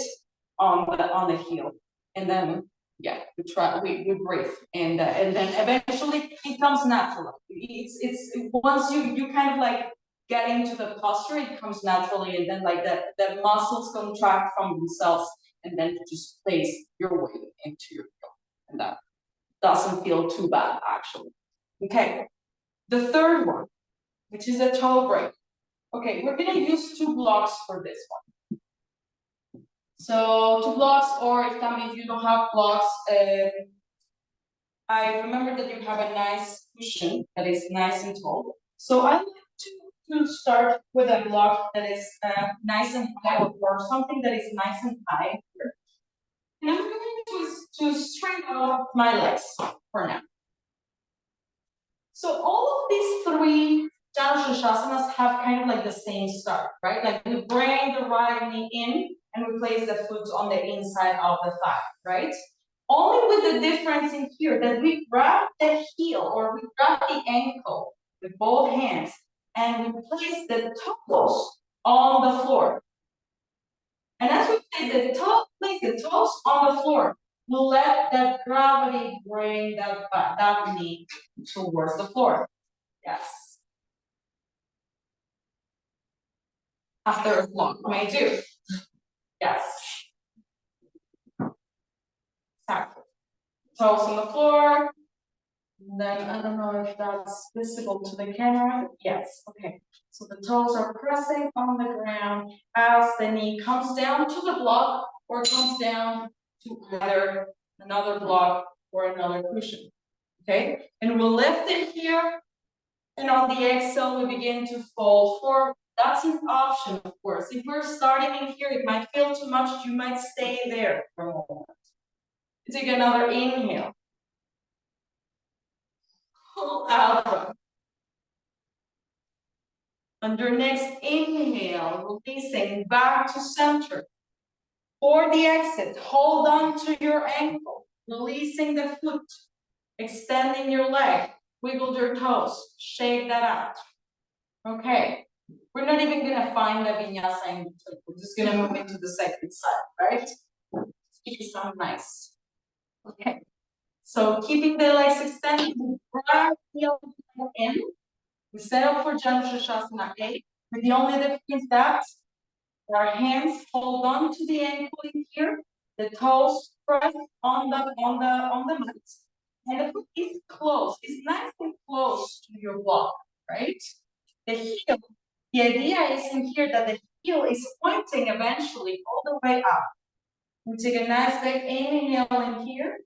S2: on the heel, and then we breathe, and then eventually it comes natural. It's once you kind of like get into the posture, it comes naturally, and then like the muscles contract from themselves, and then you just place your weight into your heel, and that doesn't feel too bad actually. Okay, the third one, which is a toe break. Okay, we're gonna use 2 blocks for this one. So 2 blocks, or if you don't have blocks, I remember that you have a nice cushion that is nice and tall. So I like to start with a block that is nice and high, or something that is nice and high here. And I'm going to straighten out my legs for now. So all of these 3 Janushasana have kind of like the same start, right? Like we bring the right knee in and we place the foot on the inside of the thigh, right? Only with the difference in here that we grab the heel, or we grab the ankle with both hands, and we place the toes on the floor. And as we place the toes on the floor, we'll let that gravity bring that knee towards the floor. Yes. After a block may do. Yes. Exactly. Toes on the floor. Then I don't know if that's visible to the camera. Yes. Okay. So the toes are pressing on the ground as the knee comes down to the block, or comes down to either another block or another cushion. Okay. And we'll lift it here. And on the exhale, we begin to fold forward. That's an option, of course. If we're starting in here, it might feel too much. You might stay there for a moment. Take another inhale. Pull out. On your next inhale, releasing back to center. For the exit, hold on to your ankle, releasing the foot, extending your leg, wiggle your toes, shake that out. Okay. We're not even gonna find the vinyasa in between. We're just gonna move into the second side, right? Keep it sound nice. Okay. So keeping the legs extended, grab the heel in. We set up for Janushasana A, with the only difference that our hands hold on to the ankle in here, the toes press on the mat, and the foot is close. It's nice and close to your block, right? The heel. The idea is in here that the heel is pointing eventually all the way up. We take a nice big inhale in here,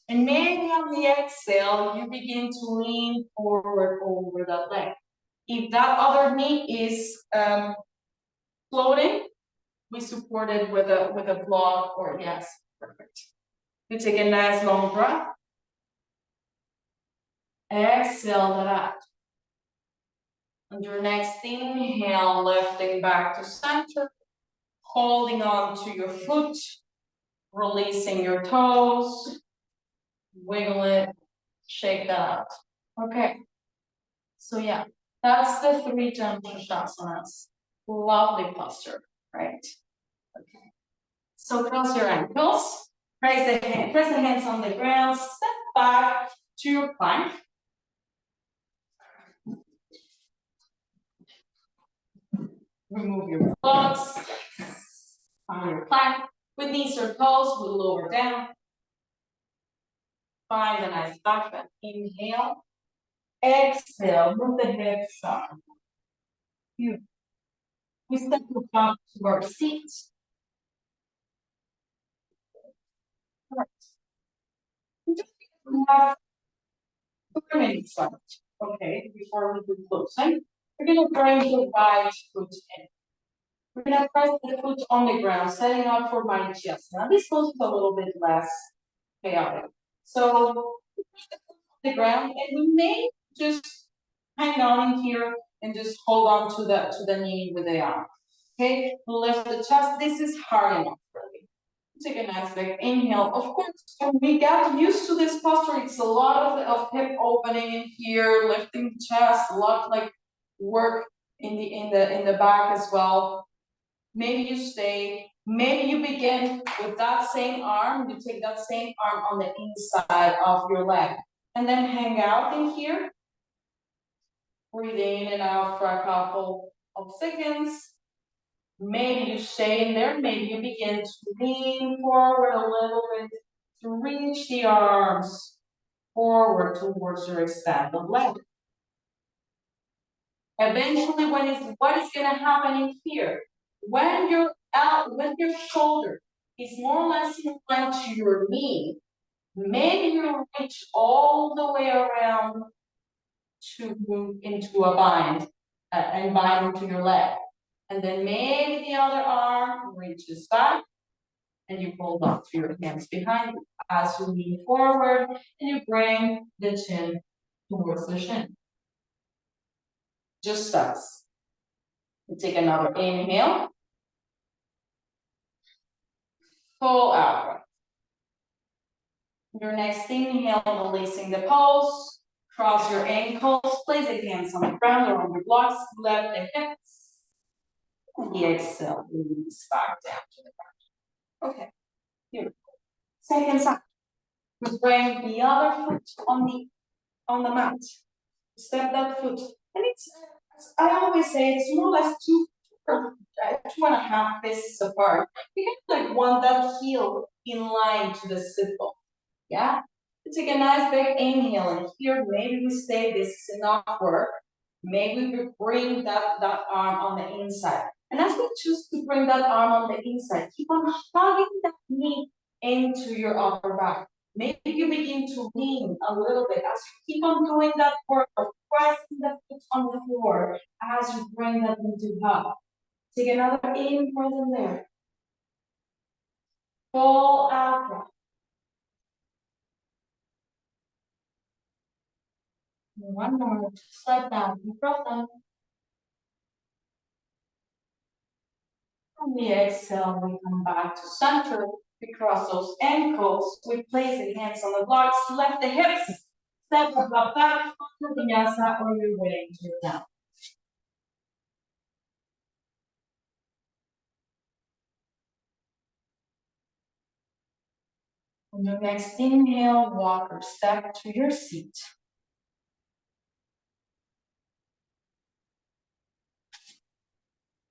S2: and maybe on the exhale, you begin to lean forward over that leg. If that other knee is floating, we support it with a block, or yes, perfect. We take a nice long breath. Exhale that out. On your next inhale, lifting back to center, holding on to your foot, releasing your toes, wiggle it, shake that out. Okay. So yeah, that's the 3 Janushasana. Lovely posture, right? Okay. So cross your ankles, press the hands on the ground, step back to your plank. Remove your blocks on your plank. With knees or toes, we lower down. Find a nice back bend. Inhale. Exhale, move the hips up. We step up to our seat. Right. We have remaining side. Okay, before we do closing, we're gonna bring the right foot in. We're gonna press the foot on the ground, setting up for my chest. Now this goes a little bit less chaotic. So the ground, and we may just hang on in here and just hold on to the knee with the arm. Okay, lift the chest. This is hard enough for me. Take a nice big inhale. Of course, when we get used to this posture, it's a lot of hip opening in here, lifting the chest, a lot like work in the back as well. Maybe you stay, maybe you begin with that same arm, you take that same arm on the inside of your leg, and then hang out in here. Breathe in and out for a couple of seconds. Maybe you stay in there, maybe you begin to lean forward a little bit to reach the arms forward towards your extended leg. Eventually, what is going to happen in here? When your shoulder is more or less inclined to your knee, maybe you reach all the way around to move into a bind and bind into your leg. And then maybe the other arm reaches back and you hold on to your hands behind you as you lean forward and you bring the chin towards the shin. Just us. You take another inhale. Full out breath. Your next inhale, releasing the pulse. Cross your ankles, place the hands on the ground or on your blocks, left the hips. And the exhale, release back down to the ground. Okay, beautiful. Second side. We bring the other foot on the mat. Step that foot. And it's, I always say it's more or less two and a half fists apart. You can like want that heel in line to the sit bone. Yeah? Take a nice big inhale, and here maybe we stay, this is enough work. Maybe we bring that arm on the inside. And as we choose to bring that arm on the inside, keep on hugging that knee into your upper back. Maybe you begin to lean a little bit as you keep on doing that work of pressing the foot on the floor as you bring that into hug. Take another in, breath in there. Full out breath. One more, slide down, breath in. On the exhale, we come back to center. We cross those ankles. We place the hands on the blocks, lift the hips, step up back, vinyasa, or you're waiting to down. On your next inhale, walk or step to your seat.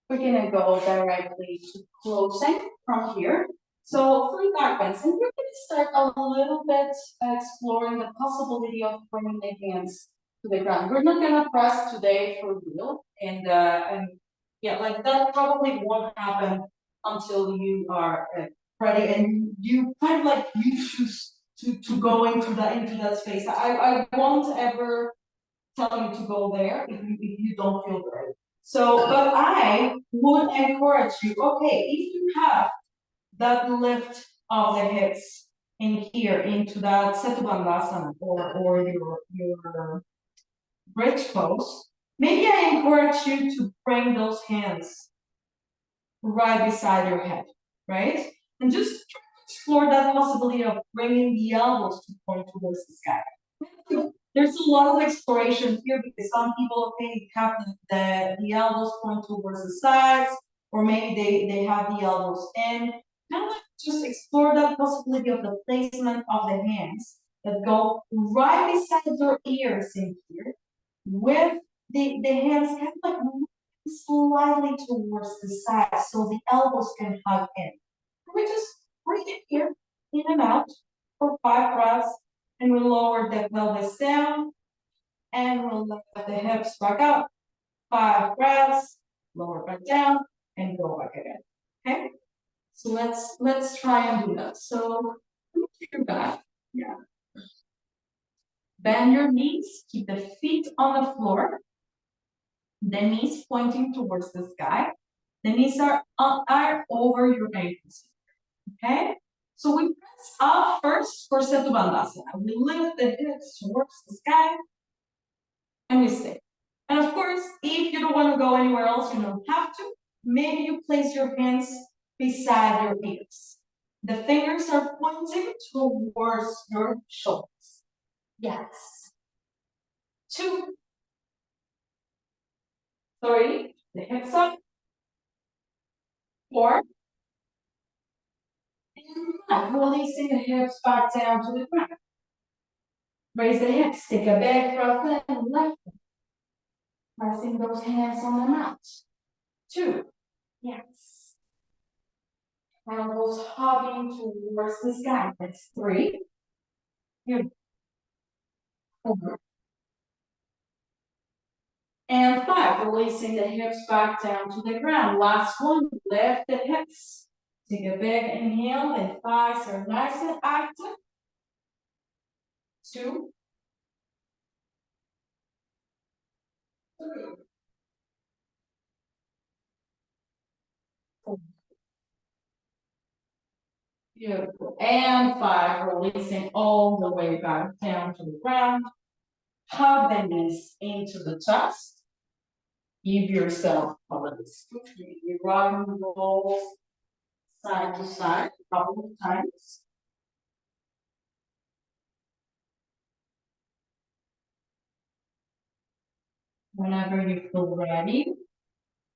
S2: We're gonna go directly to closing from here. So 3 back bends, and we're gonna start a little bit exploring the possibility of bringing the hands to the ground. We're not gonna press today for real, and yeah, like that probably won't happen until you are ready, and you kind of like you choose to go into that space. I won't ever tell you to go there if you don't feel ready. So, but I would encourage you, okay, if you have that lift of the hips in here into that Setu Bandhasana or your bridge pose, maybe I encourage you to bring those hands right beside your head, right? And just try to explore that possibility of bringing the elbows to point towards the sky. There's a lot of exploration here because some people have the elbows point towards the sides, or maybe they have the elbows in. Kind of like just explore that possibility of the placement of the hands that go right beside your ears in here, with the hands kind of like slightly towards the side so the elbows can hug in. We just breathe it here, in and out for 5 breaths. And we lower the pelvis down, and we'll lift the hips back up. 5 breaths, lower back down, and go back again. Okay? So let's try and do that. So take your back. Yeah. Bend your knees, keep the feet on the floor, the knees pointing towards the sky. The knees are over your ankles, okay? So we press up first for Setu Bandhasana. We lift the hips towards the sky, and we stay. And of course, if you don't want to go anywhere else, you don't have to. Maybe you place your hands beside your ears. The fingers are pointing towards your shoulders. Yes. 2, 3, the hips up. 4, and 5, releasing the hips back down to the ground. Raise the hips, take a big breath in, left. Pressing those hands on the mat. 2, yes. Elbows hugging towards the sky. That's 3. Here. 4. And 5, releasing the hips back down to the ground. Last one, lift the hips. Take a big inhale, the thighs are nice and active. 2, 3, 4. Beautiful. And 5, releasing all the way back down to the ground. Hug the knees into the chest. Give yourself a little scoop. You rock and roll side to side a couple of times. Whenever you feel ready,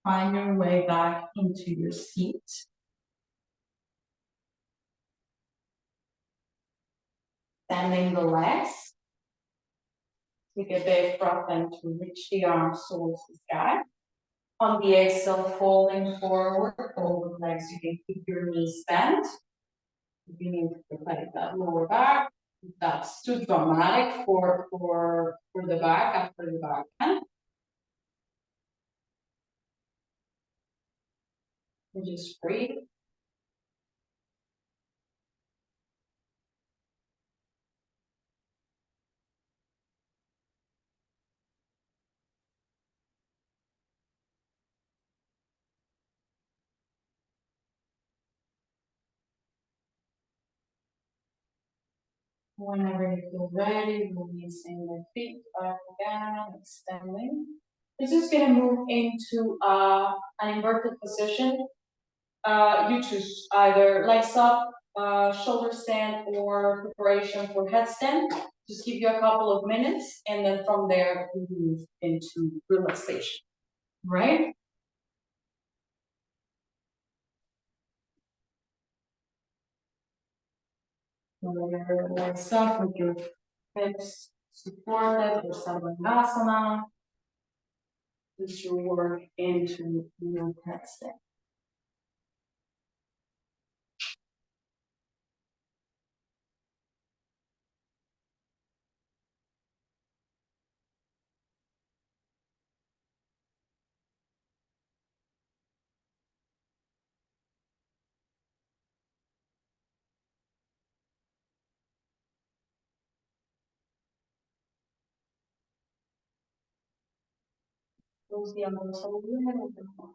S2: find your way back into your seat. Bending the legs. Take a big breath in to reach the arms towards the sky. On the exhale, folding forward, fold the legs. You can keep your knees bent. If you need to protect that lower back, that's too dramatic for the back after the back bend. And just breathe. Whenever you feel ready, releasing the feet back again, extending. This is going to move into an inverted position. You choose either legs up, shoulder stand, or preparation for headstand. Just give you a couple of minutes, and then from there we move into relaxation. Right? Legs up with your hips supported for Savasana. Push your work into your headstand. Close the elbows a little bit more.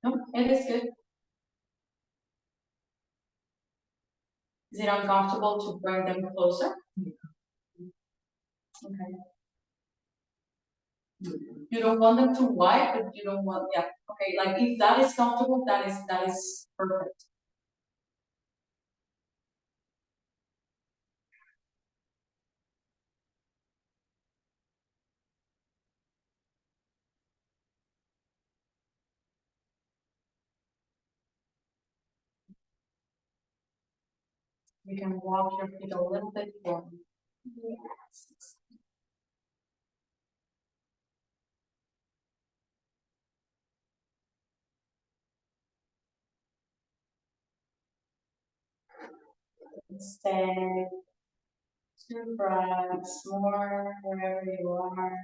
S2: No, it is good. Is it uncomfortable to bring them closer? Okay. You don't want them to wipe, but you don't want, yeah. Okay, like if that is comfortable, that is perfect. You can walk your feet a little bit forward. Yes. Stay 2 breaths more wherever you are.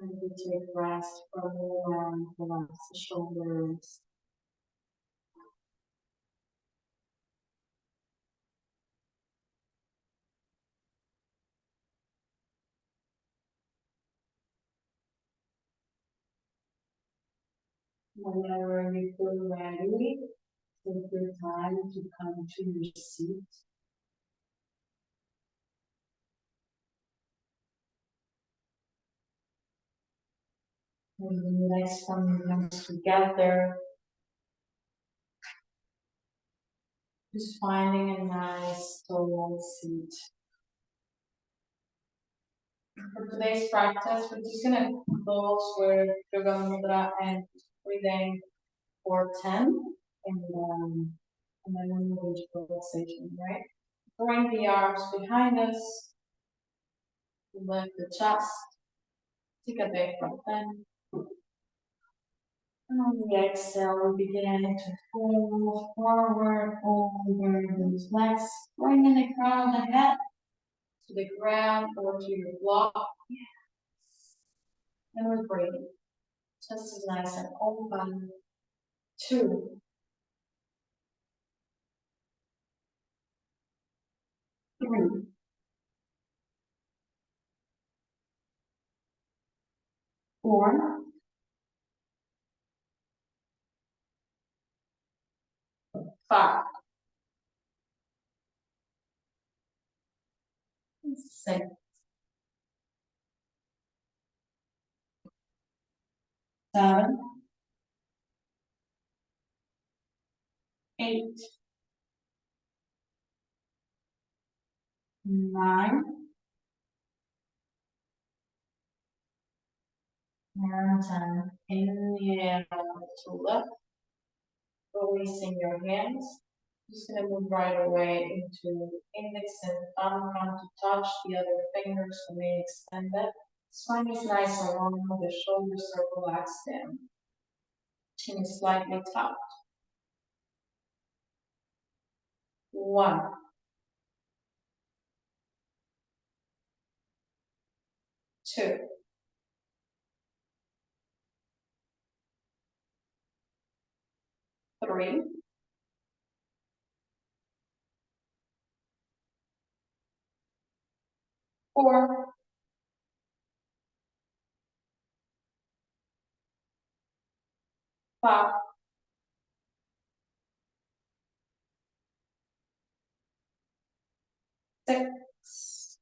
S2: And you take rest from the arm, relax the shoulders. Whenever you feel ready, take your time to come to your seat. And the next time you want to get there, just finding a nice tall seat. For today's practice, we're just gonna close with Yoga Mudra and breathing for 10, and then we move into relaxation, right? Bring the arms behind us, lift the chest, take a big breath in. And on the exhale, we begin to fold forward over those legs, bringing the crown of the head to the ground or to your block. And we're breathing just as nice and open. 2, 3, 4, 5, 6, 7, 8, 9, and 10. Inhale to lift, releasing your hands. Just gonna move right away into index and thumb, come to touch. The other fingers remain extended. Spine is nice and long, the shoulders are relaxed down. Chin is slightly tucked. 1, 2, 3, 4, 5, 6,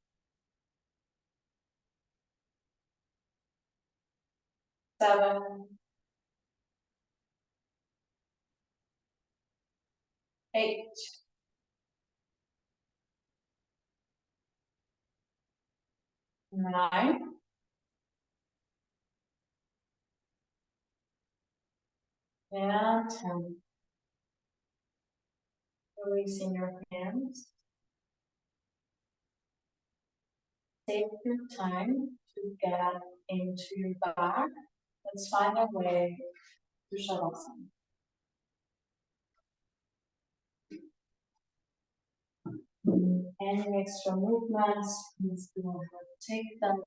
S2: 7, 8, 9, and 10. Releasing your hands. Take your time to get into your back. Let's find a way to Shavasana. Any extra movements, please do not have to take them.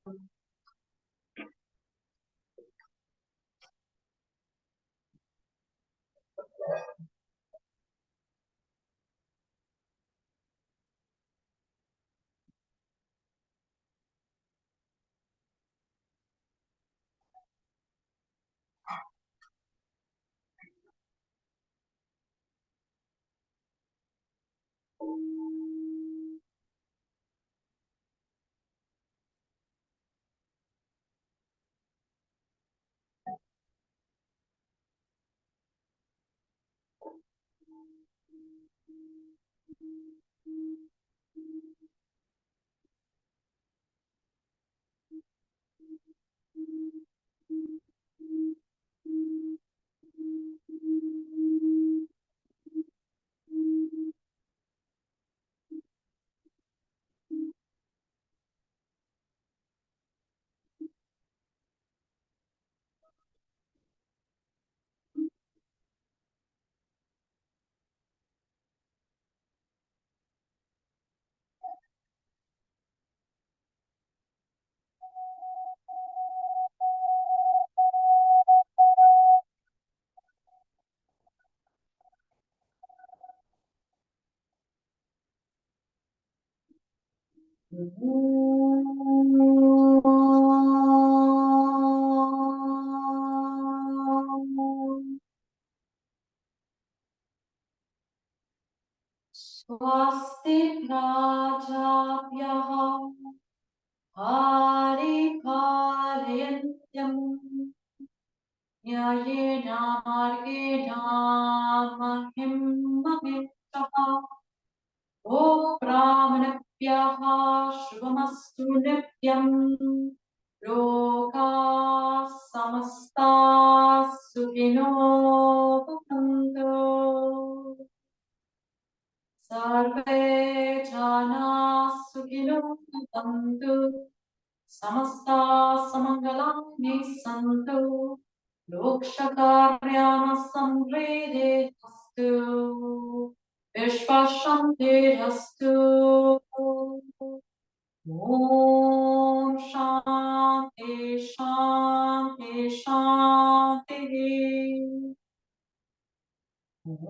S1: Swasti Prajabhyah Paripalayantям Nyayena Margena Mahim Mahishtaha O Brahmanabhyah Shubhamastu Nityam Loka Samasta Sukhino Bhavantu Sarve Jana Sukhino Bhavantu Samasta Samangalani Santu Lokshakaryana Samvrede Hastu Vishvashanti Hastu Om Shanti Shanti Shanti Om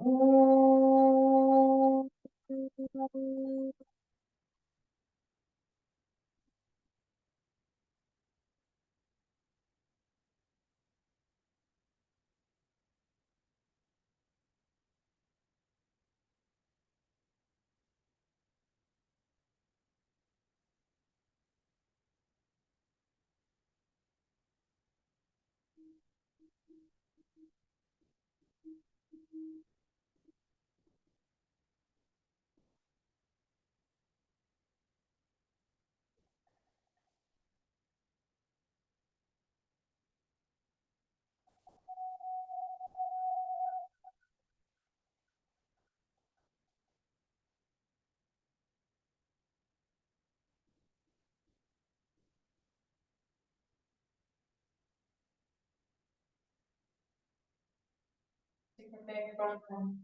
S1: Take a big breath in.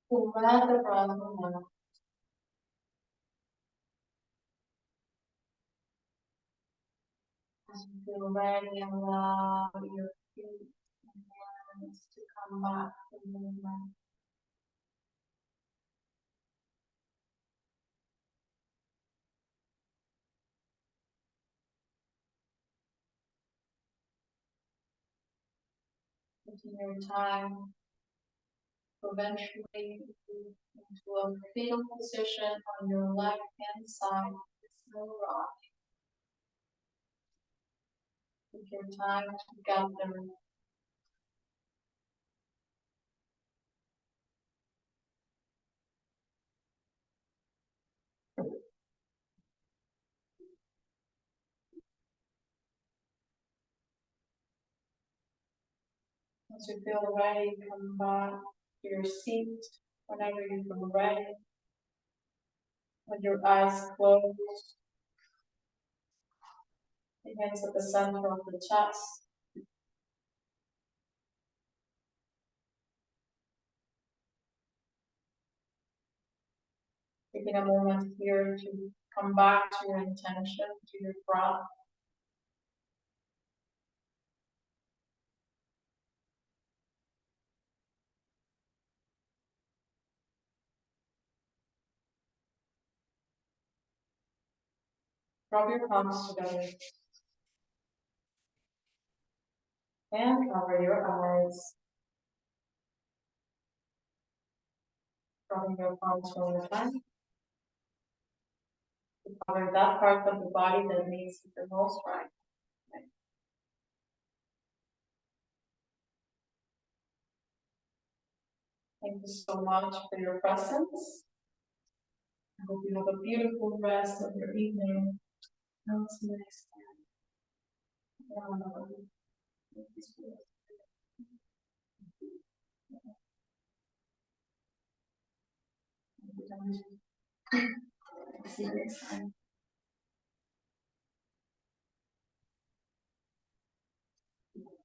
S1: Pull out the breath in. As you feel ready, allow your feet and hands to come back to movement. Taking your time to eventually move into a fetal position on your left hand side. No rock. Take your time to gather. As you feel ready, come back to your seat whenever you feel ready. With your eyes closed, the hands at the center of the chest. Taking a moment here to come back to your intention, to your breath. Rub your palms together and cover your eyes. Rubbing your palms one more time. To cover that part of the body that needs it the most right. Thank you so much for your presence. I hope you have a beautiful rest of your evening. Until next time. See you next time.